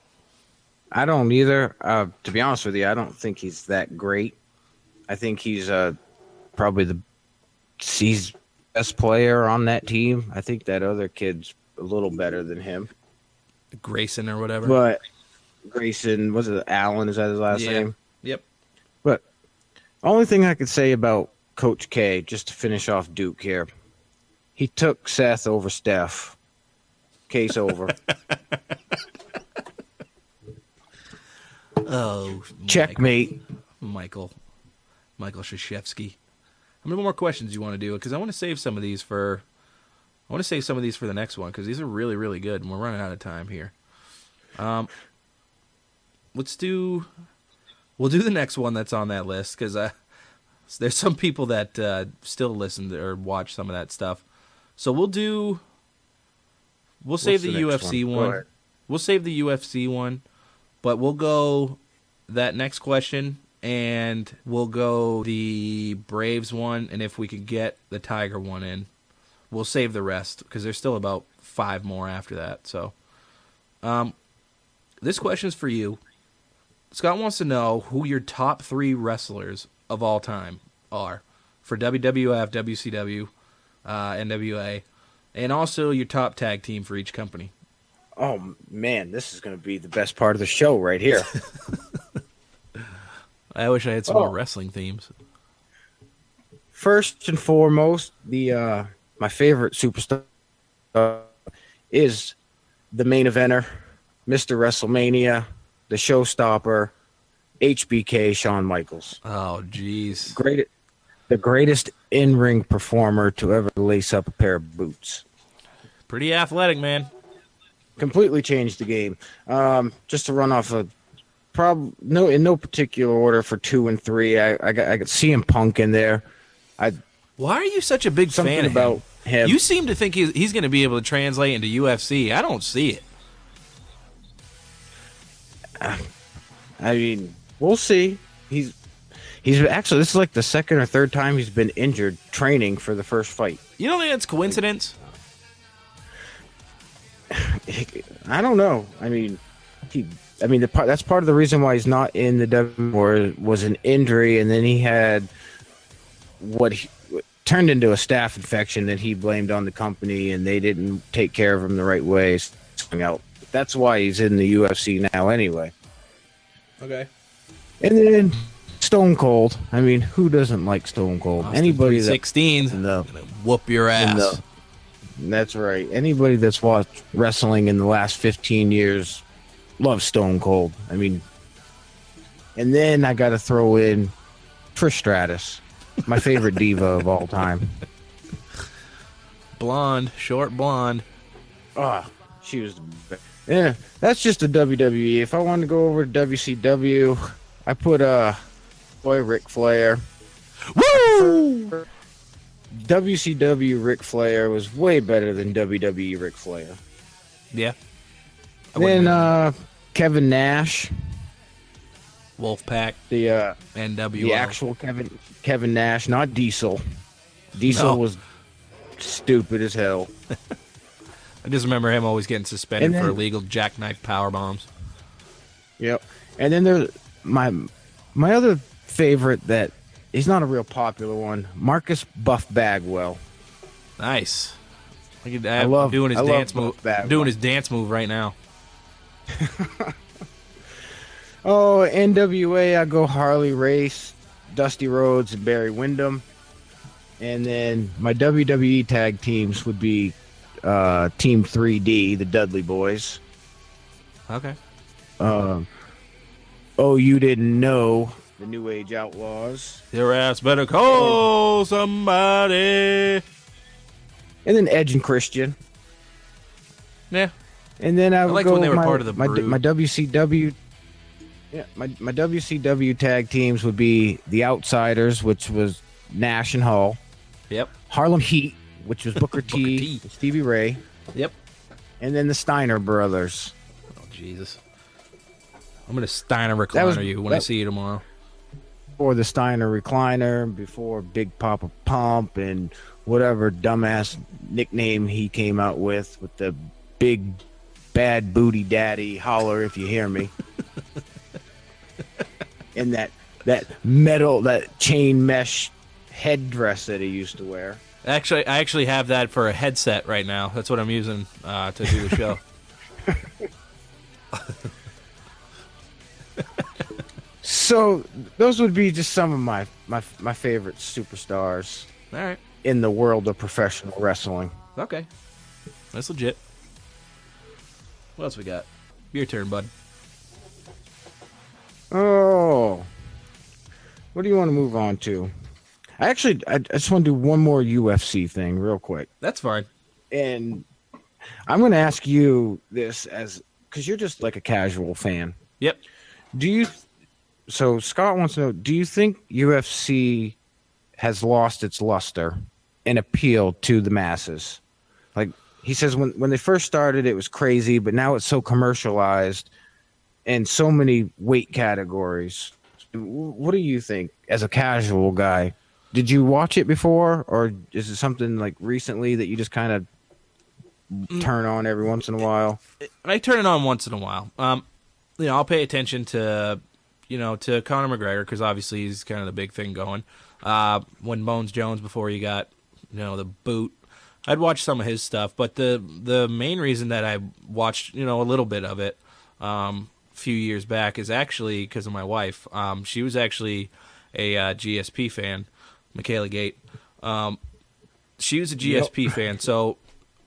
Speaker 3: I don't either. To be honest with you, I don't think he's that great. I think he's probably the best player on that team. I think that other kid's a little better than him.
Speaker 2: Grayson or whatever.
Speaker 3: But Grayson, was it Allen? Is that his last name?
Speaker 2: Yep.
Speaker 3: But the only thing I could say about Coach K, just to finish off Duke here, he took Seth over Steph. Case over.
Speaker 2: Oh,
Speaker 3: checkmate.
Speaker 2: Michael Krzyzewski. How many more questions do you want to do? Because I want to save some of these for the next one because these are really, really good, and we're running out of time here. We'll do the next one that's on that list because there's some people that still listen or watch some of that stuff. So we'll save the UFC one. We'll save the UFC one, but we'll go that next question. And we'll go the Braves one, and if we could get the Tiger one in, we'll save the rest because there's still about 5 more after that. So, this question's for you. Scott wants to know who your top 3 wrestlers of all time are for WWF, WCW, NWA, and also your top tag team for each company.
Speaker 3: Oh, man, this is going to be the best part of the show right here.
Speaker 2: I wish I had some more wrestling themes.
Speaker 3: First and foremost, my favorite superstar is the main eventer, Mr. WrestleMania, the showstopper, HBK, Shawn Michaels.
Speaker 2: Oh, jeez.
Speaker 3: The greatest in-ring performer to ever lace up a pair of boots.
Speaker 2: Pretty athletic, man.
Speaker 3: Completely changed the game. Just to run off in no particular order for 2 and 3. I got CM Punk in there.
Speaker 2: Why are you such a big fan of him? You seem to think he's going to be able to translate into UFC. I don't see it.
Speaker 3: I mean, we'll see. He's actually, this is like the second or third time he's been injured training for the first fight.
Speaker 2: You don't think that's coincidence?
Speaker 3: I don't know. I mean, that's part of the reason why he's not in the W was an injury, and then he had what turned into a staph infection that he blamed on the company, and they didn't take care of him the right way. That's why he's in the UFC now anyway.
Speaker 2: Okay.
Speaker 3: And then Stone Cold. I mean, who doesn't like Stone Cold? Anybody
Speaker 2: 16 whoop your ass.
Speaker 3: That's right. Anybody that's watched wrestling in the last 15 years loves Stone Cold. I mean, and then I got to throw in Trish Stratus, my favorite diva of all time.
Speaker 2: Blonde, short blonde.
Speaker 3: She was the best. Yeah, that's just the WWE. If I wanted to go over to WCW, I put boy Ric Flair.
Speaker 2: Woo!
Speaker 3: WCW Ric Flair was way better than WWE Ric Flair.
Speaker 2: Yeah.
Speaker 3: Then Kevin Nash,
Speaker 2: Wolfpack,
Speaker 3: the
Speaker 2: NWO,
Speaker 3: the actual Kevin Nash, not Diesel. Diesel was stupid as hell.
Speaker 2: I just remember him always getting suspended for illegal jackknife power bombs.
Speaker 3: Yep. And then there's my other favorite that he's not a real popular one, Marcus Buff Bagwell.
Speaker 2: Nice. I'm doing his dance move. Doing his dance move right now.
Speaker 3: Oh, NWA, I go Harley Race, Dusty Rhodes, and Barry Windham. And then my WWE tag teams would be Team 3D, the Dudley Boys.
Speaker 2: Okay.
Speaker 3: Oh, you didn't know, the New Age Outlaws.
Speaker 2: Your ass better call somebody.
Speaker 3: And then Edge and Christian.
Speaker 2: Yeah.
Speaker 3: And then I would
Speaker 2: liked
Speaker 3: go
Speaker 2: when they were
Speaker 3: my,
Speaker 2: part of the
Speaker 3: my
Speaker 2: Brood.
Speaker 3: WCW. Yeah, my WCW tag teams would be the Outsiders, which was Nash and Hall.
Speaker 2: Yep.
Speaker 3: Harlem Heat, which was Booker T, Stevie Ray.
Speaker 2: Yep.
Speaker 3: And then the Steiner Brothers.
Speaker 2: Oh, Jesus. I'm going to Steiner recliner you when I see you tomorrow.
Speaker 3: Or the Steiner Recliner, before Big Papa Pump, and whatever dumbass nickname he came out with the big bad booty daddy holler if you hear me. And that metal, that chain mesh headdress that he used to wear.
Speaker 2: Actually, I actually have that for a headset right now. That's what I'm using to do the show.
Speaker 3: So those would be just some of my favorite superstars.
Speaker 2: All right.
Speaker 3: In the world of professional wrestling.
Speaker 2: Okay. That's legit. What else we got? Your turn, bud.
Speaker 3: Oh. What do you want to move on to? I just want to do one more UFC thing real quick.
Speaker 2: That's fine.
Speaker 3: And I'm going to ask you this because you're just like a casual fan.
Speaker 2: Yep.
Speaker 3: So Scott wants to know, do you think UFC has lost its luster and appeal to the masses? Like he says, when they first started, it was crazy, but now it's so commercialized and so many weight categories. What do you think as a casual guy? Did you watch it before, or is it something like recently that you just kind of turn on every once in a while?
Speaker 2: I turn it on once in a while. I'll pay attention to Conor McGregor, because obviously he's kind of the big thing going. When Bones Jones, before he got, the boot, I'd watch some of his stuff. But the main reason that I watched, a little bit of it a few years back is actually because of my wife. She was actually a GSP fan, Michaela Gate. She was a GSP fan, so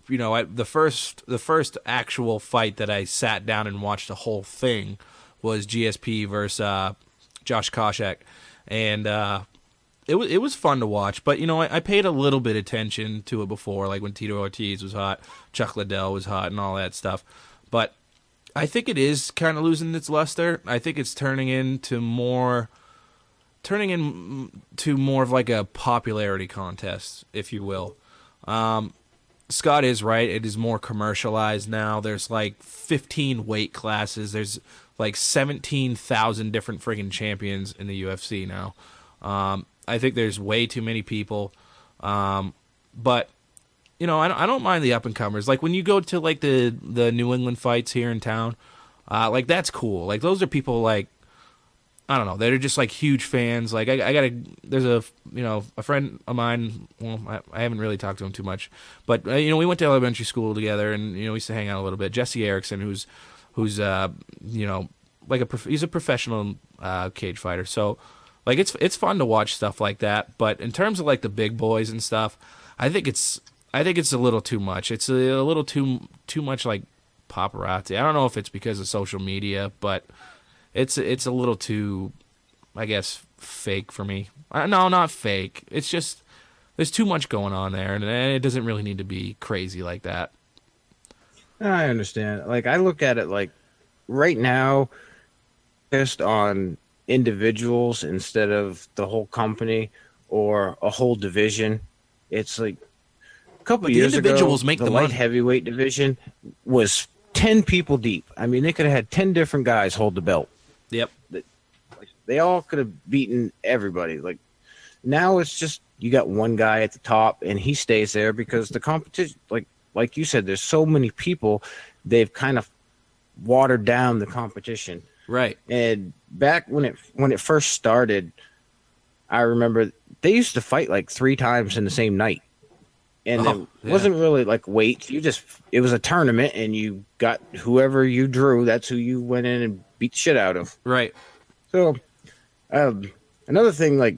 Speaker 2: the first actual fight that I sat down and watched the whole thing was GSP versus Josh Koscheck, and it was fun to watch. But I paid a little bit attention to it before, like when Tito Ortiz was hot, Chuck Liddell was hot, and all that stuff. But I think it is kind of losing its luster. I think it's turning into more of like a popularity contest, if you will. Scott is right. It is more commercialized now. There's like 15 weight classes. There's like 17,000 different friggin' champions in the UFC now. I think there's way too many people. But I don't mind the up and comers. Like when you go to like the New England fights here in town, Like that's cool. Like those are people like I don't know. They're just like huge fans. Like there's a a friend of mine. Well, I haven't really talked to him too much, but we went to elementary school together, and we used to hang out a little bit. Jesse Erickson, who's he's a professional cage fighter. So like it's fun to watch stuff like that. But in terms of like the big boys and stuff, I think it's a little too much. It's a little too much like paparazzi. I don't know if it's because of social media, but it's a little too, I guess, fake for me. No, not fake. It's just there's too much going on there, and it doesn't really need to be crazy like that.
Speaker 3: I understand. Like I look at it like right now, just on individuals instead of the whole company or a whole division. It's like a couple of years ago, the light heavyweight division was 10 people deep. I mean, they could have had 10 different guys hold the belt.
Speaker 2: Yep.
Speaker 3: They all could have beaten everybody. Like now it's just you got one guy at the top and he stays there because the competition, like you said, there's so many people, they've kind of watered down the competition.
Speaker 2: Right.
Speaker 3: And back when it first started, I remember they used to fight like 3 times in the same night. And it wasn't really like weights. It was a tournament, and you got whoever you drew. That's who you went in and beat the shit out of.
Speaker 2: Right.
Speaker 3: So, another thing, like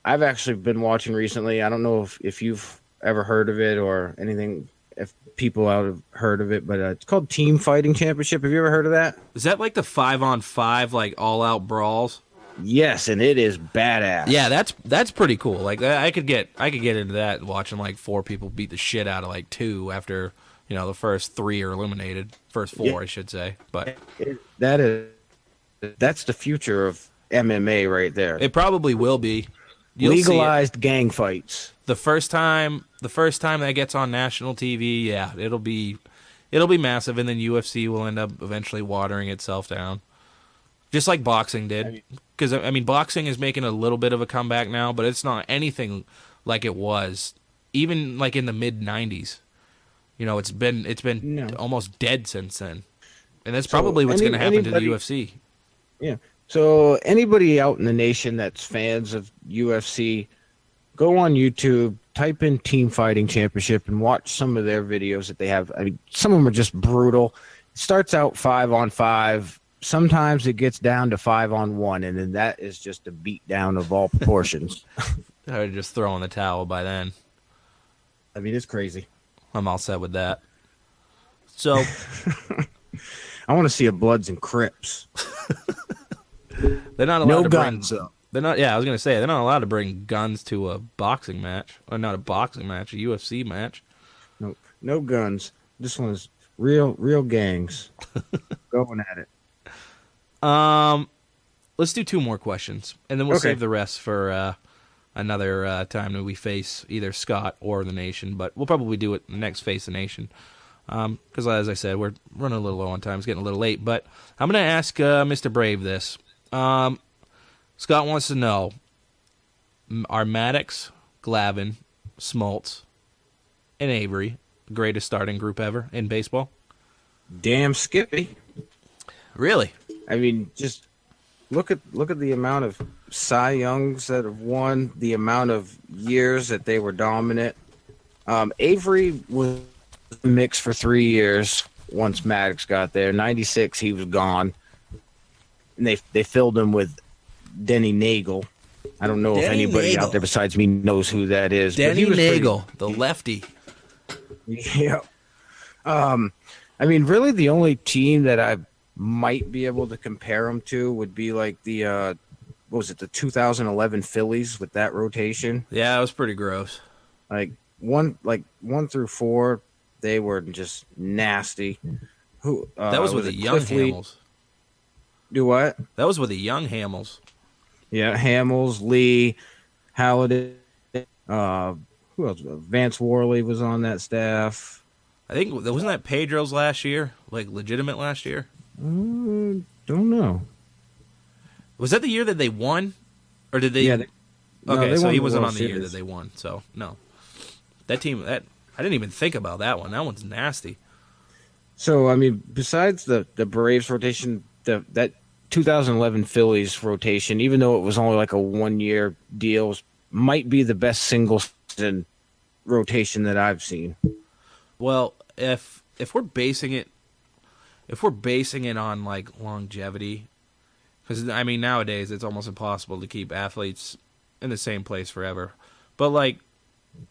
Speaker 3: I've actually been watching recently. I don't know if you've ever heard of it or anything. If people out have heard of it, but it's called Team Fighting Championship. Have you ever heard of that?
Speaker 2: Is that like the 5-on-5 like all out brawls?
Speaker 3: Yes, and it is badass.
Speaker 2: Yeah, that's pretty cool. Like I could get into that watching like 4 people beat the shit out of like 2 after the first 3 are eliminated, first 4 I should say. But
Speaker 3: that's the future of MMA right there.
Speaker 2: It probably will be.
Speaker 3: Legalized gang fights.
Speaker 2: The first time that gets on national TV, yeah, it'll be massive, and then UFC will end up eventually watering itself down. Just like boxing did. Because, I mean, boxing is making a little bit of a comeback now, but it's not anything like it was, even like in the mid-'90s. It's been almost dead since then. And that's probably what's going to happen to the UFC.
Speaker 3: Yeah. So anybody out in the nation that's fans of UFC, go on YouTube, type in Team Fighting Championship, and watch some of their videos that they have. I mean, some of them are just brutal. It starts out 5-on-5. Sometimes it gets down to 5-on-1, and then that is just a beat down of all proportions.
Speaker 2: I would just throw in the towel by then.
Speaker 3: I mean, it's crazy.
Speaker 2: I'm all set with that. So,
Speaker 3: I want to see a Bloods and Crips.
Speaker 2: They're not allowed to
Speaker 3: guns,
Speaker 2: bring. They're not. Yeah, I was gonna say they're not allowed to bring guns to a boxing match, or not a boxing match, a UFC match.
Speaker 3: No guns. This one is real gangs going at it.
Speaker 2: Let's do 2 more questions, and then we'll save the rest for another time that we face either Scott or the Nation. But we'll probably do it next Face the Nation, because as I said, we're running a little low on time. It's getting a little late. But I'm going to ask Mr. Brave this. Scott wants to know: are Maddox, Glavin, Smoltz, and Avery the greatest starting group ever in baseball?
Speaker 3: Damn Skippy.
Speaker 2: Really?
Speaker 3: I mean, just look at the amount of Cy Youngs that have won, the amount of years that they were dominant. Avery was mixed for 3 years once Maddox got there. 96, he was gone. And they filled him with Denny Nagel. I don't know if anybody out there besides me knows who that is.
Speaker 2: Denny Nagel, the lefty.
Speaker 3: Yeah. I mean, really the only team that I might be able to compare him to would be like the 2011 Phillies with that rotation.
Speaker 2: Yeah, it was pretty gross.
Speaker 3: Like 1 through 4, they were just nasty. Who
Speaker 2: that was with the young Hamels.
Speaker 3: Do what?
Speaker 2: That was with the young Hamels.
Speaker 3: Yeah, Hamels, Lee, Halliday. Who else? Vance Worley was on that staff.
Speaker 2: I think wasn't that Pedro's last year, like legitimate last year.
Speaker 3: Don't know.
Speaker 2: Was that the year that they won, or did they?
Speaker 3: Yeah.
Speaker 2: Okay, so he wasn't on the year that they won. So no, that team. I didn't even think about that one. That one's nasty.
Speaker 3: So I mean, besides the Braves rotation, that 2011 Phillies rotation, even though it was only like a 1 year deal, might be the best single season rotation that I've seen.
Speaker 2: Well, if we're basing it on like longevity, because I mean nowadays it's almost impossible to keep athletes in the same place forever. But like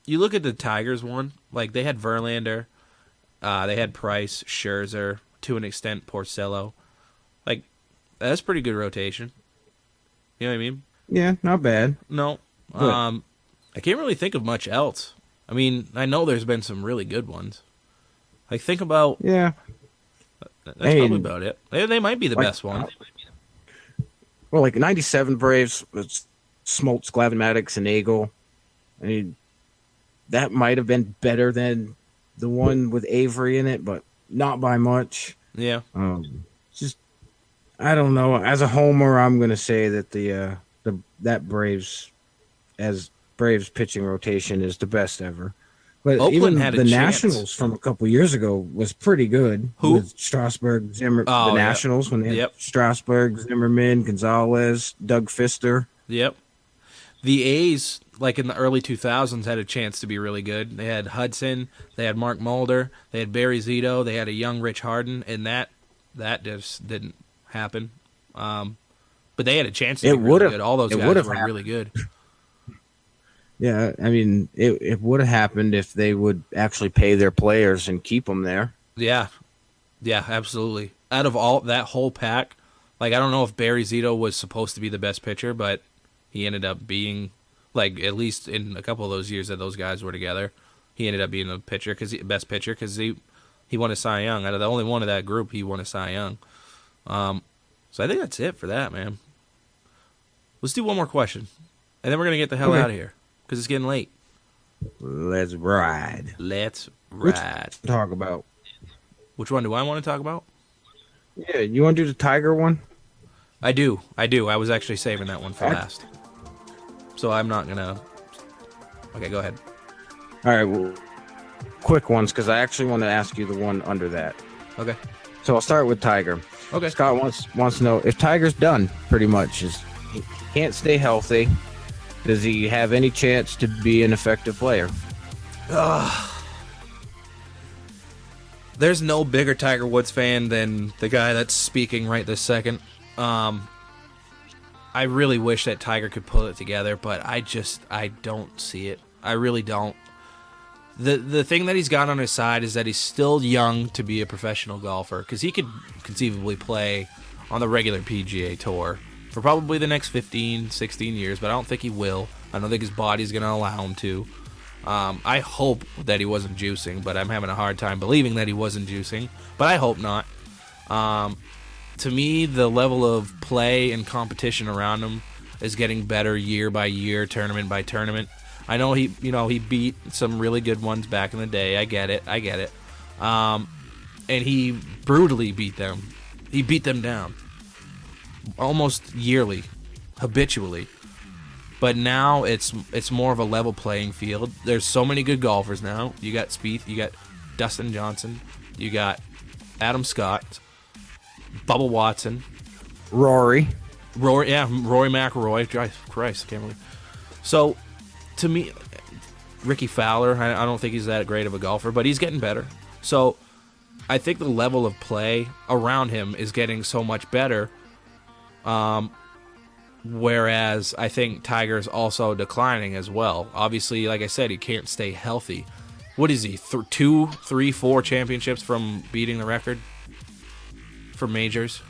Speaker 2: you look at the Tigers one, like they had Verlander, they had Price, Scherzer, to an extent Porcello. Like that's pretty good rotation. You know what I mean?
Speaker 3: Yeah, not bad.
Speaker 2: No,
Speaker 3: Good.
Speaker 2: I can't really think of much else. I mean, I know there's been some really good ones. Like think about
Speaker 3: Yeah.
Speaker 2: that's
Speaker 3: I mean,
Speaker 2: probably about it. They might be the
Speaker 3: like,
Speaker 2: best one.
Speaker 3: Well, like 97 Braves was Smoltz, Glavin, Maddox, and Nagel. I mean, that might have been better than the one with Avery in it, but not by much.
Speaker 2: Yeah.
Speaker 3: Just I don't know. As a homer, I'm going to say that that Braves pitching rotation is the best ever. But
Speaker 2: Oakland
Speaker 3: even
Speaker 2: had a
Speaker 3: the
Speaker 2: chance.
Speaker 3: Nationals from a couple years ago was pretty good.
Speaker 2: Who?
Speaker 3: With Strasburg, Zimmer,
Speaker 2: Oh,
Speaker 3: the
Speaker 2: yeah.
Speaker 3: Nationals when they had
Speaker 2: Yep.
Speaker 3: Strasburg, Zimmerman, Gonzalez, Doug Fister.
Speaker 2: Yep. The A's, like in the early 2000s, had a chance to be really good. They had Hudson, they had Mark Mulder, they had Barry Zito, they had a young Rich Harden, and that just didn't happen. But they had a chance to be really good. All those guys were really good.
Speaker 3: Yeah, I mean, it would have happened if they would actually pay their players and keep them there.
Speaker 2: Yeah. Yeah, absolutely. Out of all that whole pack, like I don't know if Barry Zito was supposed to be the best pitcher, but he ended up being, like, at least in a couple of those years that those guys were together, he ended up being the best pitcher because he won a Cy Young. Out of the only one of that group, he won a Cy Young. So I think that's it for that, man. Let's do one more question, and then we're going to get the hell out of here because it's getting late.
Speaker 3: Let's ride.
Speaker 2: Let's ride.
Speaker 3: Talk about.
Speaker 2: Which one do I want to talk about?
Speaker 3: Yeah, you want to do the Tiger one?
Speaker 2: I do. I was actually saving that one for last. So I'm not going to... Okay, go ahead.
Speaker 3: All right, well, quick ones, because I actually want to ask you the one under that.
Speaker 2: Okay.
Speaker 3: So I'll start with Tiger.
Speaker 2: Okay.
Speaker 3: Scott wants to know, if Tiger's done, pretty much, he can't stay healthy, does he have any chance to be an effective player?
Speaker 2: There's no bigger Tiger Woods fan than the guy that's speaking right this second. I really wish that Tiger could pull it together, but I don't see it. I really don't. The thing that he's got on his side is that he's still young to be a professional golfer, because he could conceivably play on the regular PGA Tour for probably the next 15, 16 years, but I don't think he will. I don't think his body's going to allow him to. I hope that he wasn't juicing, but I'm having a hard time believing that he wasn't juicing, but I hope not. To me, the level of play and competition around him is getting better year by year, tournament by tournament. I know he beat some really good ones back in the day. I get it. And he brutally beat them. He beat them down almost yearly, habitually. But now it's more of a level playing field. There's so many good golfers now. You got Spieth, you got Dustin Johnson, you got Adam Scott, Bubba Watson,
Speaker 3: Rory
Speaker 2: McIlroy. Christ, I can't believe. So, to me, Ricky Fowler, I don't think he's that great of a golfer, but he's getting better. So, I think the level of play around him is getting so much better. Whereas I think Tiger's also declining as well. Obviously, like I said, he can't stay healthy. What is he? 2, 3, 4 championships from beating the record for majors?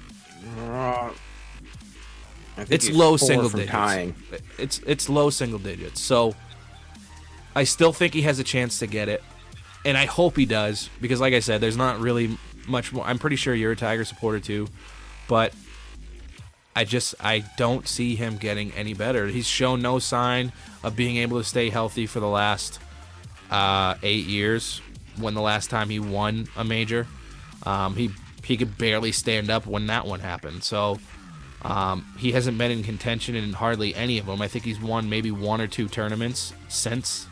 Speaker 2: It's low single digits.
Speaker 3: Tying.
Speaker 2: It's low single digits. So I still think he has a chance to get it, and I hope he does, because like I said, there's not really much more. I'm pretty sure you're a Tiger supporter too, but I don't see him getting any better. He's shown no sign of being able to stay healthy for the last 8 years. When the last time he won a major, he could barely stand up when that one happened. So he hasn't been in contention in hardly any of them. I think he's won maybe 1 or 2 tournaments since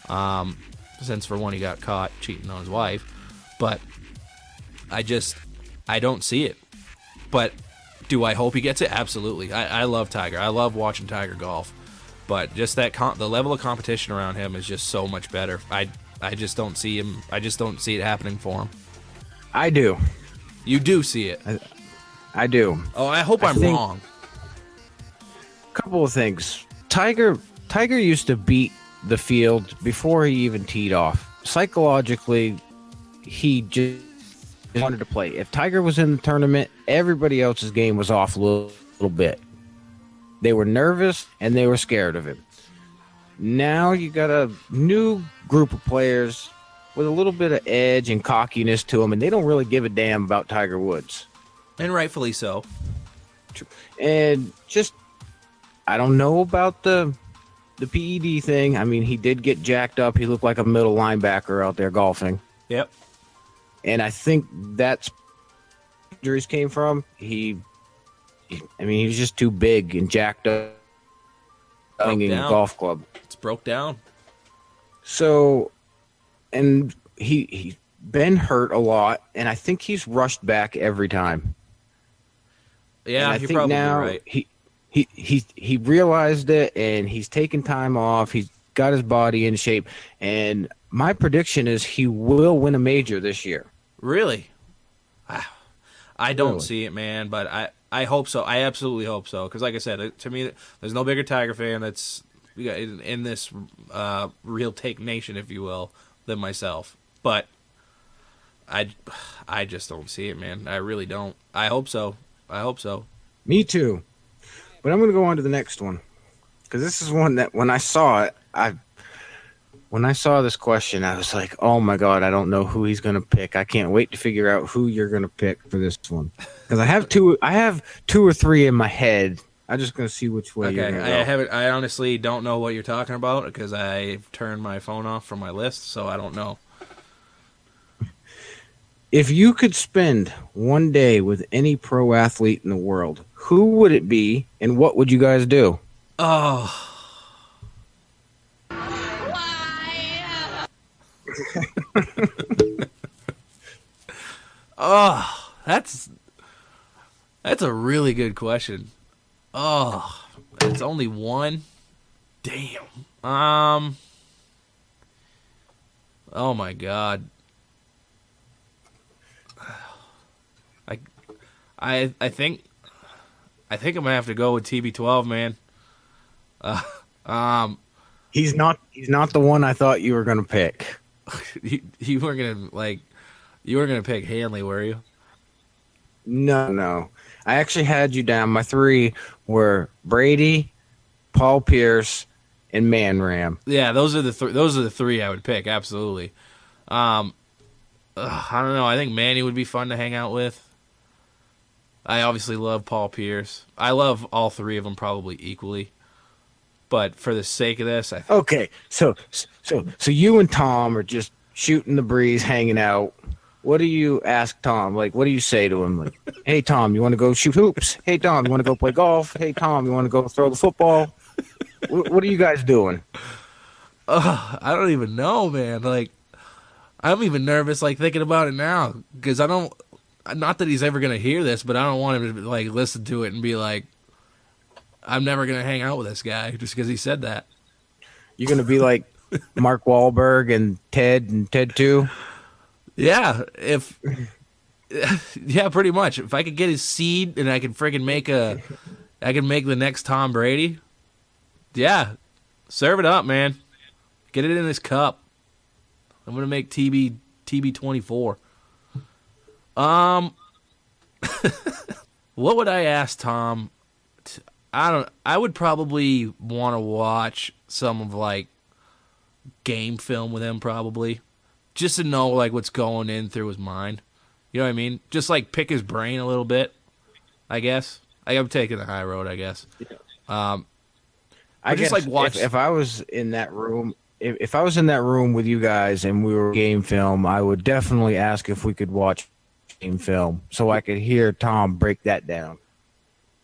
Speaker 2: for when he got caught cheating on his wife. But I don't see it. But do I hope he gets it? Absolutely. I love Tiger. I love watching Tiger golf. But just the level of competition around him is just so much better. I just don't see him. I just don't see it happening for him.
Speaker 3: I do.
Speaker 2: You do see it.
Speaker 3: I do.
Speaker 2: Oh, I hope I'm wrong.
Speaker 3: Couple of things. Tiger used to beat the field before he even teed off. Psychologically, he just wanted to play. If Tiger was in the tournament, everybody else's game was off a little bit. They were nervous and they were scared of him. Now you got a new group of players with a little bit of edge and cockiness to them, and they don't really give a damn about Tiger Woods.
Speaker 2: And rightfully so.
Speaker 3: And just, I don't know about the PED thing. I mean, he did get jacked up. He looked like a middle linebacker out there golfing.
Speaker 2: Yep.
Speaker 3: And I think that's where injuries came from. He was just too big and jacked up in a golf club.
Speaker 2: It's broke down.
Speaker 3: So, and he's been hurt a lot, and I think he's rushed back every time.
Speaker 2: Yeah, you're probably right.
Speaker 3: He realized it, and he's taken time off. He's got his body in shape, and my prediction is he will win a major this year.
Speaker 2: Really? I don't see it, man, but I hope so. I absolutely hope so, because like I said, to me, there's no bigger Tiger fan that's in this real take nation, if you will, than myself. But I just don't see it, man. I really don't. I hope so.
Speaker 3: Me too. But I'm going to go on to the next one, because this is one that when I saw it, when I saw this question, I was like, oh my God, I don't know who he's going to pick. I can't wait to figure out who you're going to pick for this one. Because I have two or three in my head. I'm just going to see which way you're going to go.
Speaker 2: I honestly don't know what you're talking about, because I've turned my phone off from my list, so I don't know.
Speaker 3: If you could spend one day with any pro athlete in the world, who would it be, and what would you guys do?
Speaker 2: Oh. Oh, that's a really good question. Oh, it's only one. Damn. Oh my God. I think I'm gonna have to go with TB12, man.
Speaker 3: He's not the one I thought you were gonna pick.
Speaker 2: You were gonna pick Hanley, were you?
Speaker 3: No. I actually had you down. My three were Brady, Paul Pierce, and Man Ram.
Speaker 2: Yeah, those are the three I would pick. Absolutely. I don't know. I think Manny would be fun to hang out with. I obviously love Paul Pierce. I love all three of them probably equally. But for the sake of this, I think...
Speaker 3: Okay, so you and Tom are just shooting the breeze, hanging out. What do you ask Tom? Like, what do you say to him? Like, hey, Tom, you want to go shoot hoops? Hey, Tom, you want to go play golf? Hey, Tom, you want to go throw the football? What are you guys doing?
Speaker 2: I don't even know, man. Like, I'm even nervous, like, thinking about it now. Because I don't... Not that he's ever going to hear this, but I don't want him to, like, listen to it and be like, I'm never going to hang out with this guy just because he said that.
Speaker 3: You're going to be like Mark Wahlberg and Ted 2?
Speaker 2: Yeah, yeah, pretty much. If I could get his seed and I could freaking make the next Tom Brady, yeah, serve it up, man. Get it in this cup. I'm going to make TB24. What would I ask Tom? I would probably want to watch some of like game film with him probably, just to know like what's going in through his mind. You know what I mean? Just like pick his brain a little bit, I guess. I'm taking the high road, I guess.
Speaker 3: I
Speaker 2: just
Speaker 3: guess
Speaker 2: like watch.
Speaker 3: If I was in that room, if I was in that room with you guys and we were game film, I would definitely ask if we could watch game film so I could hear Tom break that down.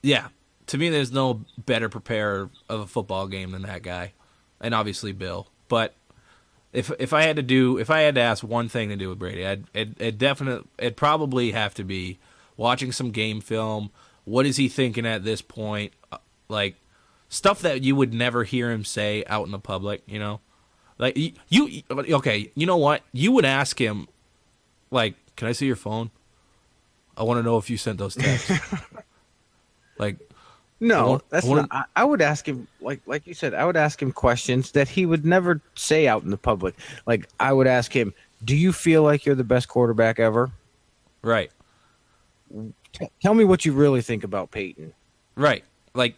Speaker 2: Yeah. To me, there's no better preparer of a football game than that guy. And obviously Bill. But if I had to ask one thing to do with Brady, it'd probably have to be watching some game film. What is he thinking at this point? Like stuff that you would never hear him say out in the public, you know? Like okay, you know what? You would ask him, like, can I see your phone? I want to know if you sent those texts. Like,
Speaker 3: no, I would ask him, like you said, I would ask him questions that he would never say out in the public. Like, I would ask him, do you feel like you're the best quarterback ever?
Speaker 2: Right.
Speaker 3: Tell me what you really think about Peyton.
Speaker 2: Right. Like,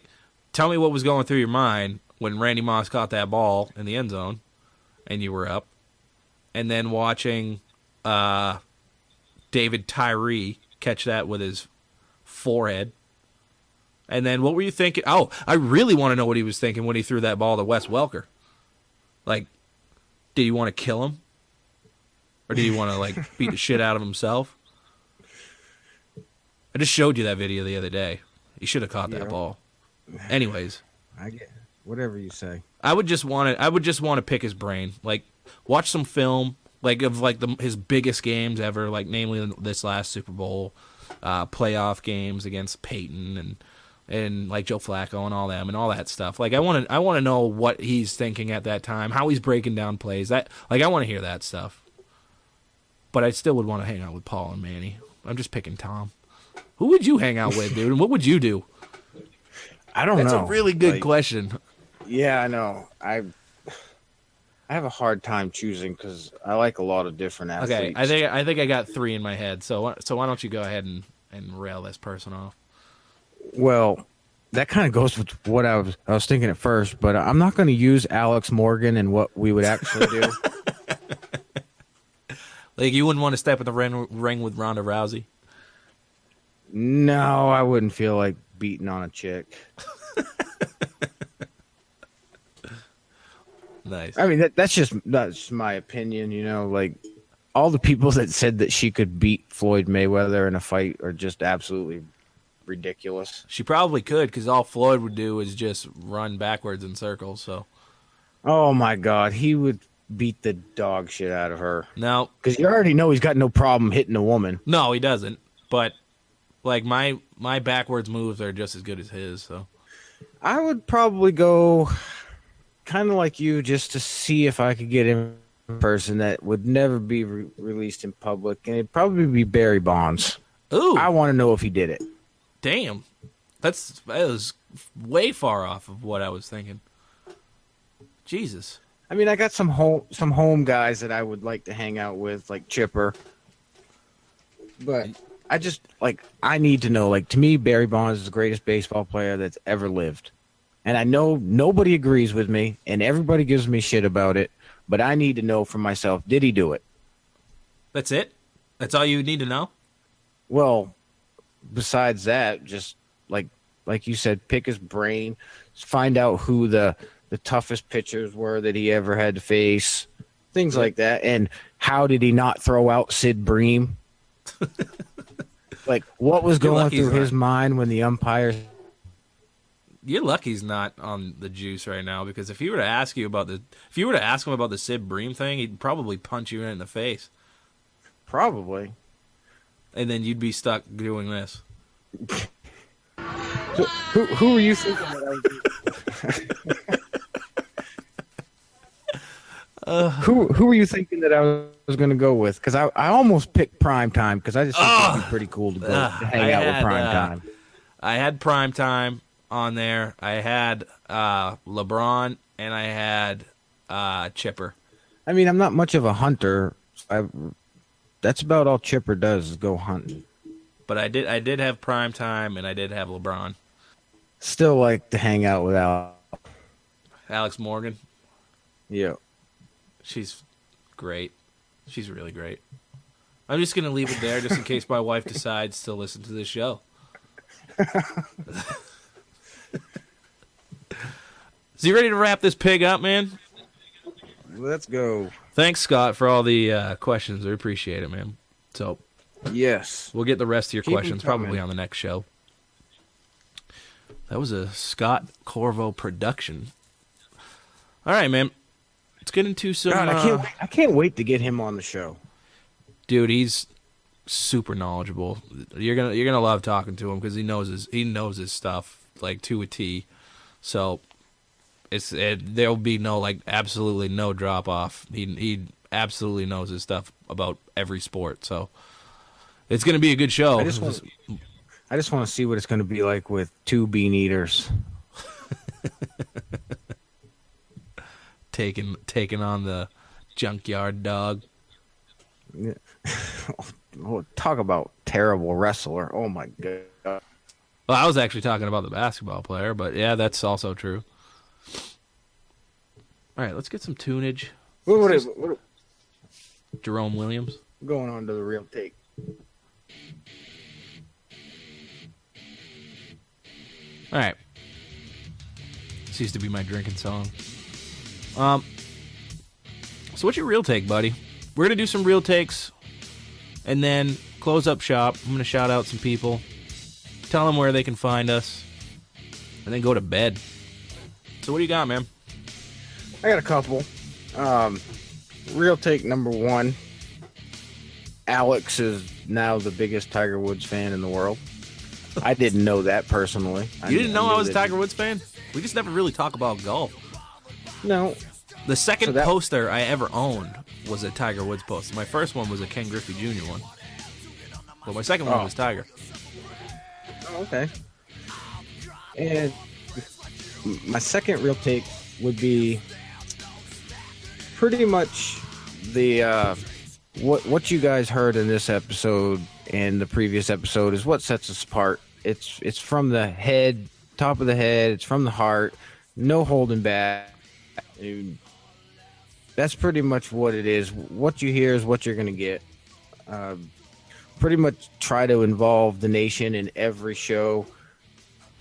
Speaker 2: tell me what was going through your mind when Randy Moss caught that ball in the end zone and you were up. And then watching David Tyree catch that with his forehead. And then what were you thinking? Oh, I really want to know what he was thinking when he threw that ball to Wes Welker. Like, did he want to kill him? Or did he want to, like, beat the shit out of himself? I just showed you that video the other day. He should have caught that ball. Anyways.
Speaker 3: I get whatever you say.
Speaker 2: I would just want to pick his brain. Like, watch some film, like, of, like, his biggest games ever, like, namely this last Super Bowl, playoff games against Peyton and like Joe Flacco and all them and all that stuff. Like I want to know what he's thinking at that time, how he's breaking down plays. I want to hear that stuff. But I still would want to hang out with Paul and Manny. I'm just picking Tom. Who would you hang out with, dude? And what would you do?
Speaker 3: I don't know.
Speaker 2: That's a really good question.
Speaker 3: Yeah, I know. I have a hard time choosing because I like a lot of different athletes.
Speaker 2: Okay, I think I got 3 in my head. So why don't you go ahead and rail this person off?
Speaker 3: Well, that kind of goes with what I was thinking at first, but I'm not going to use Alex Morgan and what we would actually do.
Speaker 2: Like, you wouldn't want to step in the ring with Ronda Rousey?
Speaker 3: No, I wouldn't feel like beating on a chick.
Speaker 2: Nice.
Speaker 3: I mean, that's just my opinion, you know, like all the people that said that she could beat Floyd Mayweather in a fight are just absolutely ridiculous.
Speaker 2: She probably could, because all Floyd would do is just run backwards in circles. So,
Speaker 3: oh my God, he would beat the dog shit out of her.
Speaker 2: No,
Speaker 3: because you already know he's got no problem hitting a woman.
Speaker 2: No, he doesn't. But like my backwards moves are just as good as his. So,
Speaker 3: I would probably go kind of like you, just to see if I could get him a person that would never be released in public, and it'd probably be Barry Bonds.
Speaker 2: Ooh,
Speaker 3: I want to know if he did it.
Speaker 2: Damn, that was way far off of what I was thinking. Jesus.
Speaker 3: I mean, I got some home guys that I would like to hang out with, like Chipper. But I just, like, I need to know. Like, to me, Barry Bonds is the greatest baseball player that's ever lived. And I know nobody agrees with me, and everybody gives me shit about it, but I need to know for myself, did he do it?
Speaker 2: That's it? That's all you need to know?
Speaker 3: Well, besides that, just like you said, pick his brain, find out who the toughest pitchers were that he ever had to face, things like that. And how did he not throw out Sid Bream? Like, what was going through his mind when the umpires?
Speaker 2: You're lucky he's not on the juice right now, because if he were to ask him about the Sid Bream thing, he'd probably punch you in the face.
Speaker 3: Probably.
Speaker 2: And then you'd be stuck doing this.
Speaker 3: So, who were you thinking that I was? Who were you thinking that I was going to go with? Because I almost picked Prime Time, because I just think it'd be pretty cool to go to hang out with Prime Time.
Speaker 2: I had Prime Time on there. I had LeBron, and I had Chipper.
Speaker 3: I mean, I'm not much of a hunter. That's about all Chipper does, is go hunting.
Speaker 2: But I did have Prime Time, and I did have LeBron.
Speaker 3: Still like to hang out with
Speaker 2: Alex Morgan.
Speaker 3: Yeah.
Speaker 2: She's great. She's really great. I'm just going to leave it there just in case my wife decides to listen to this show. So you ready to wrap this pig up, man?
Speaker 3: Let's go.
Speaker 2: Thanks, Scott, for all the questions. I appreciate it, man. So,
Speaker 3: yes,
Speaker 2: we'll get the rest of your
Speaker 3: Keep
Speaker 2: questions probably on the next show. That was a Scott Corriveau production. All right, man. Let's get into some.
Speaker 3: God, I can't wait to get him on the show.
Speaker 2: Dude, he's super knowledgeable. You're gonna love talking to him because he knows his stuff like to a T. So there'll be no absolutely no drop off. He absolutely knows his stuff about every sport. So it's gonna be a good show.
Speaker 3: I just want to see what it's going to be like with two bean eaters.
Speaker 2: taking on the junkyard dog.
Speaker 3: Yeah. Oh, talk about terrible wrestler. Oh my god.
Speaker 2: Well, I was actually talking about the basketball player, but yeah, that's also true. All right, let's get some tunage.
Speaker 3: What
Speaker 2: Jerome Williams.
Speaker 3: Going on to the real take.
Speaker 2: All right. This used to be my drinking song. So what's your real take, buddy? We're going to do some real takes and then close up shop. I'm going to shout out some people, tell them where they can find us, and then go to bed. So what do you got, man?
Speaker 3: I got a couple. Real take number one. Alex is now the biggest Tiger Woods fan in the world. I didn't know that personally.
Speaker 2: You didn't know I was a Tiger Woods fan? We just never really talk about golf.
Speaker 3: No.
Speaker 2: The second poster I ever owned was a Tiger Woods poster. My first one was a Ken Griffey Jr. one. But my second one was Tiger.
Speaker 3: Oh, okay. And my second real take would be pretty much the what you guys heard in this episode and the previous episode is what sets us apart. It's from the head, top of the head. It's from the heart. No holding back. And that's pretty much what it is. What you hear is what you're going to get. Pretty much try to involve the nation in every show.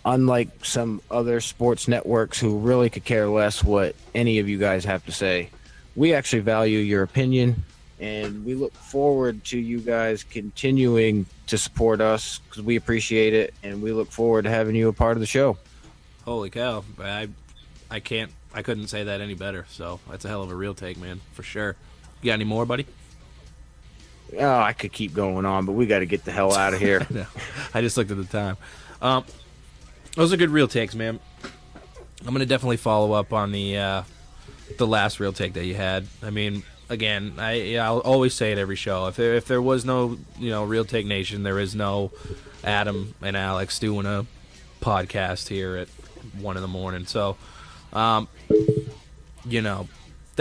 Speaker 3: Unlike some other sports networks who really could care less what any of you guys have to say. We actually value your opinion, and we look forward to you guys continuing to support us because we appreciate it, and we look forward to having you a part of the show.
Speaker 2: Holy cow. I couldn't say that any better, so that's a hell of a real take, man, for sure. You got any more, buddy?
Speaker 3: Oh, I could keep going on, but we got to get the hell out of here.
Speaker 2: No, I just looked at the time. Those are good real takes, man. I'm going to definitely follow up on the last real take that you had. I mean, again, I'll always say it every show. If there was no, Real Take Nation, there is no Adam and Alex doing a podcast here at 1 a.m. So,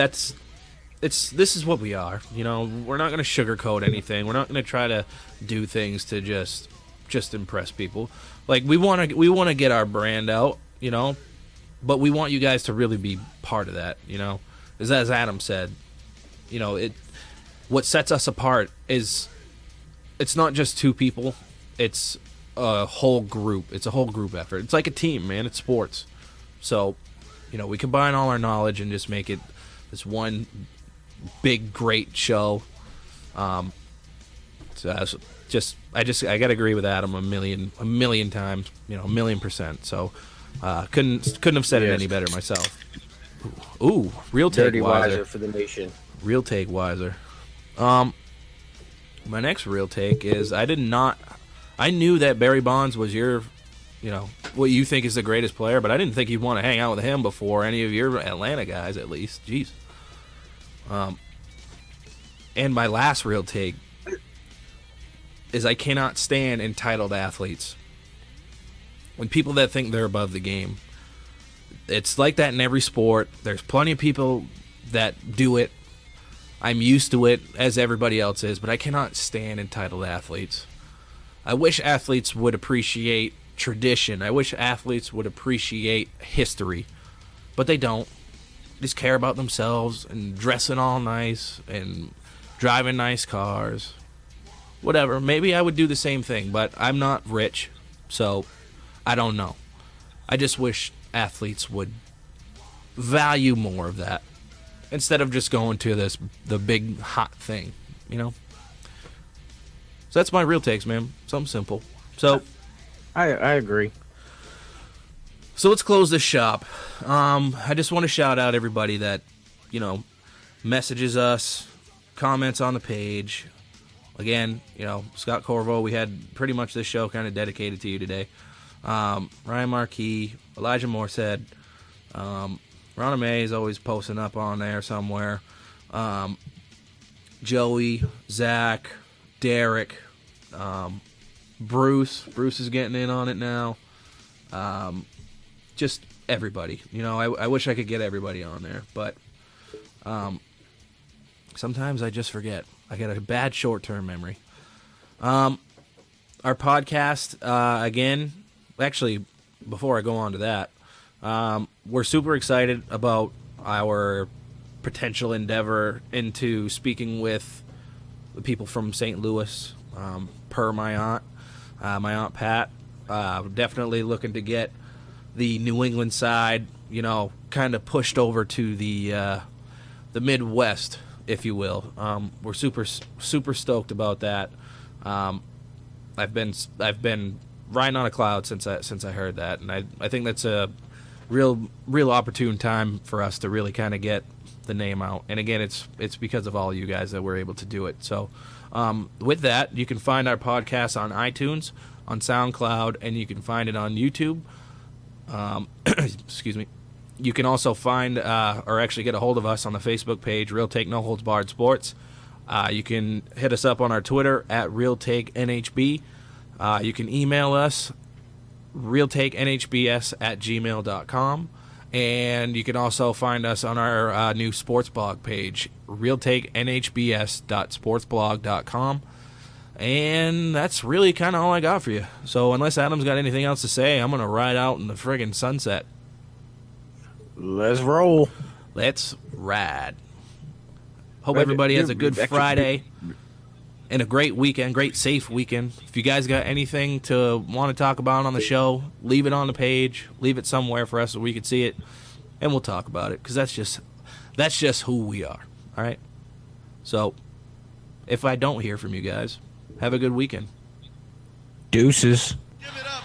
Speaker 2: this is what we are. We're not going to sugarcoat anything. We're not going to try to do things to just impress people. Like we want to get our brand out, but we want you guys to really be part of that, As Adam said, what sets us apart is it's not just two people, it's a whole group. It's a whole group effort. It's like a team, man. It's sports. So, we combine all our knowledge and just make it this one big, great show. I gotta agree with Adam a million times, 1,000,000%. So, couldn't have said it any better myself. Ooh, real take
Speaker 3: Dirty
Speaker 2: wiser
Speaker 3: for the nation.
Speaker 2: Real take wiser. My next real take is I knew that Barry Bonds was your, what you think is the greatest player, but I didn't think you'd want to hang out with him before any of your Atlanta guys, at least. Jeez. And my last real take is I cannot stand entitled athletes. When people that think they're above the game. It's like that in every sport. There's plenty of people that do it. I'm used to it, as everybody else is, but I cannot stand entitled athletes. I wish athletes would appreciate tradition. I wish athletes would appreciate history, but they don't. They just care about themselves and dressing all nice and driving nice cars. Whatever. Maybe I would do the same thing, but I'm not rich, so I don't know. I just wish athletes would value more of that instead of just going to the big hot thing, So that's my real takes, man. Something simple. So
Speaker 3: I agree.
Speaker 2: So let's close this shop. I just want to shout out everybody that, messages us, comments on the page. Again, Scott Corriveau, we had pretty much this show kind of dedicated to you today. Ryan Marquis, Elijah Morstead, Ronna May is always posting up on there somewhere. Joey, Zach, Derek, Bruce is getting in on it now. Just everybody. I wish I could get everybody on there, but sometimes I just forget. I got a bad short-term memory. Our podcast, again, actually, before I go on to that, we're super excited about our potential endeavor into speaking with the people from St. Louis, per my aunt Pat. Definitely looking to get the New England side, kind of pushed over to the Midwest, if you will. We're super stoked about that. I've been riding on a cloud since I heard that, and I think that's a real opportune time for us to really kind of get the name out. And again, it's because of all you guys that we're able to do it. So with that, you can find our podcast on iTunes, on SoundCloud, and you can find it on YouTube. Excuse me. You can also find or actually get a hold of us on the Facebook page, Real Take No Holds Barred Sports. You can hit us up on our Twitter at RealTakeNHB. You can email us, realtakenhbs@gmail.com. And you can also find us on our new sports blog page, realtakenhbs.sportsblog.com. And that's really kind of all I got for you. So unless Adam's got anything else to say, I'm going to ride out in the friggin' sunset.
Speaker 3: Let's roll.
Speaker 2: Let's ride. Hope everybody has a good Friday and a great weekend, great safe weekend. If you guys got anything to want to talk about on the show, leave it on the page, leave it somewhere for us so we can see it, and we'll talk about it, because that's just who we are. All right. So if I don't hear from you guys, have a good weekend.
Speaker 3: Deuces.
Speaker 8: Give it up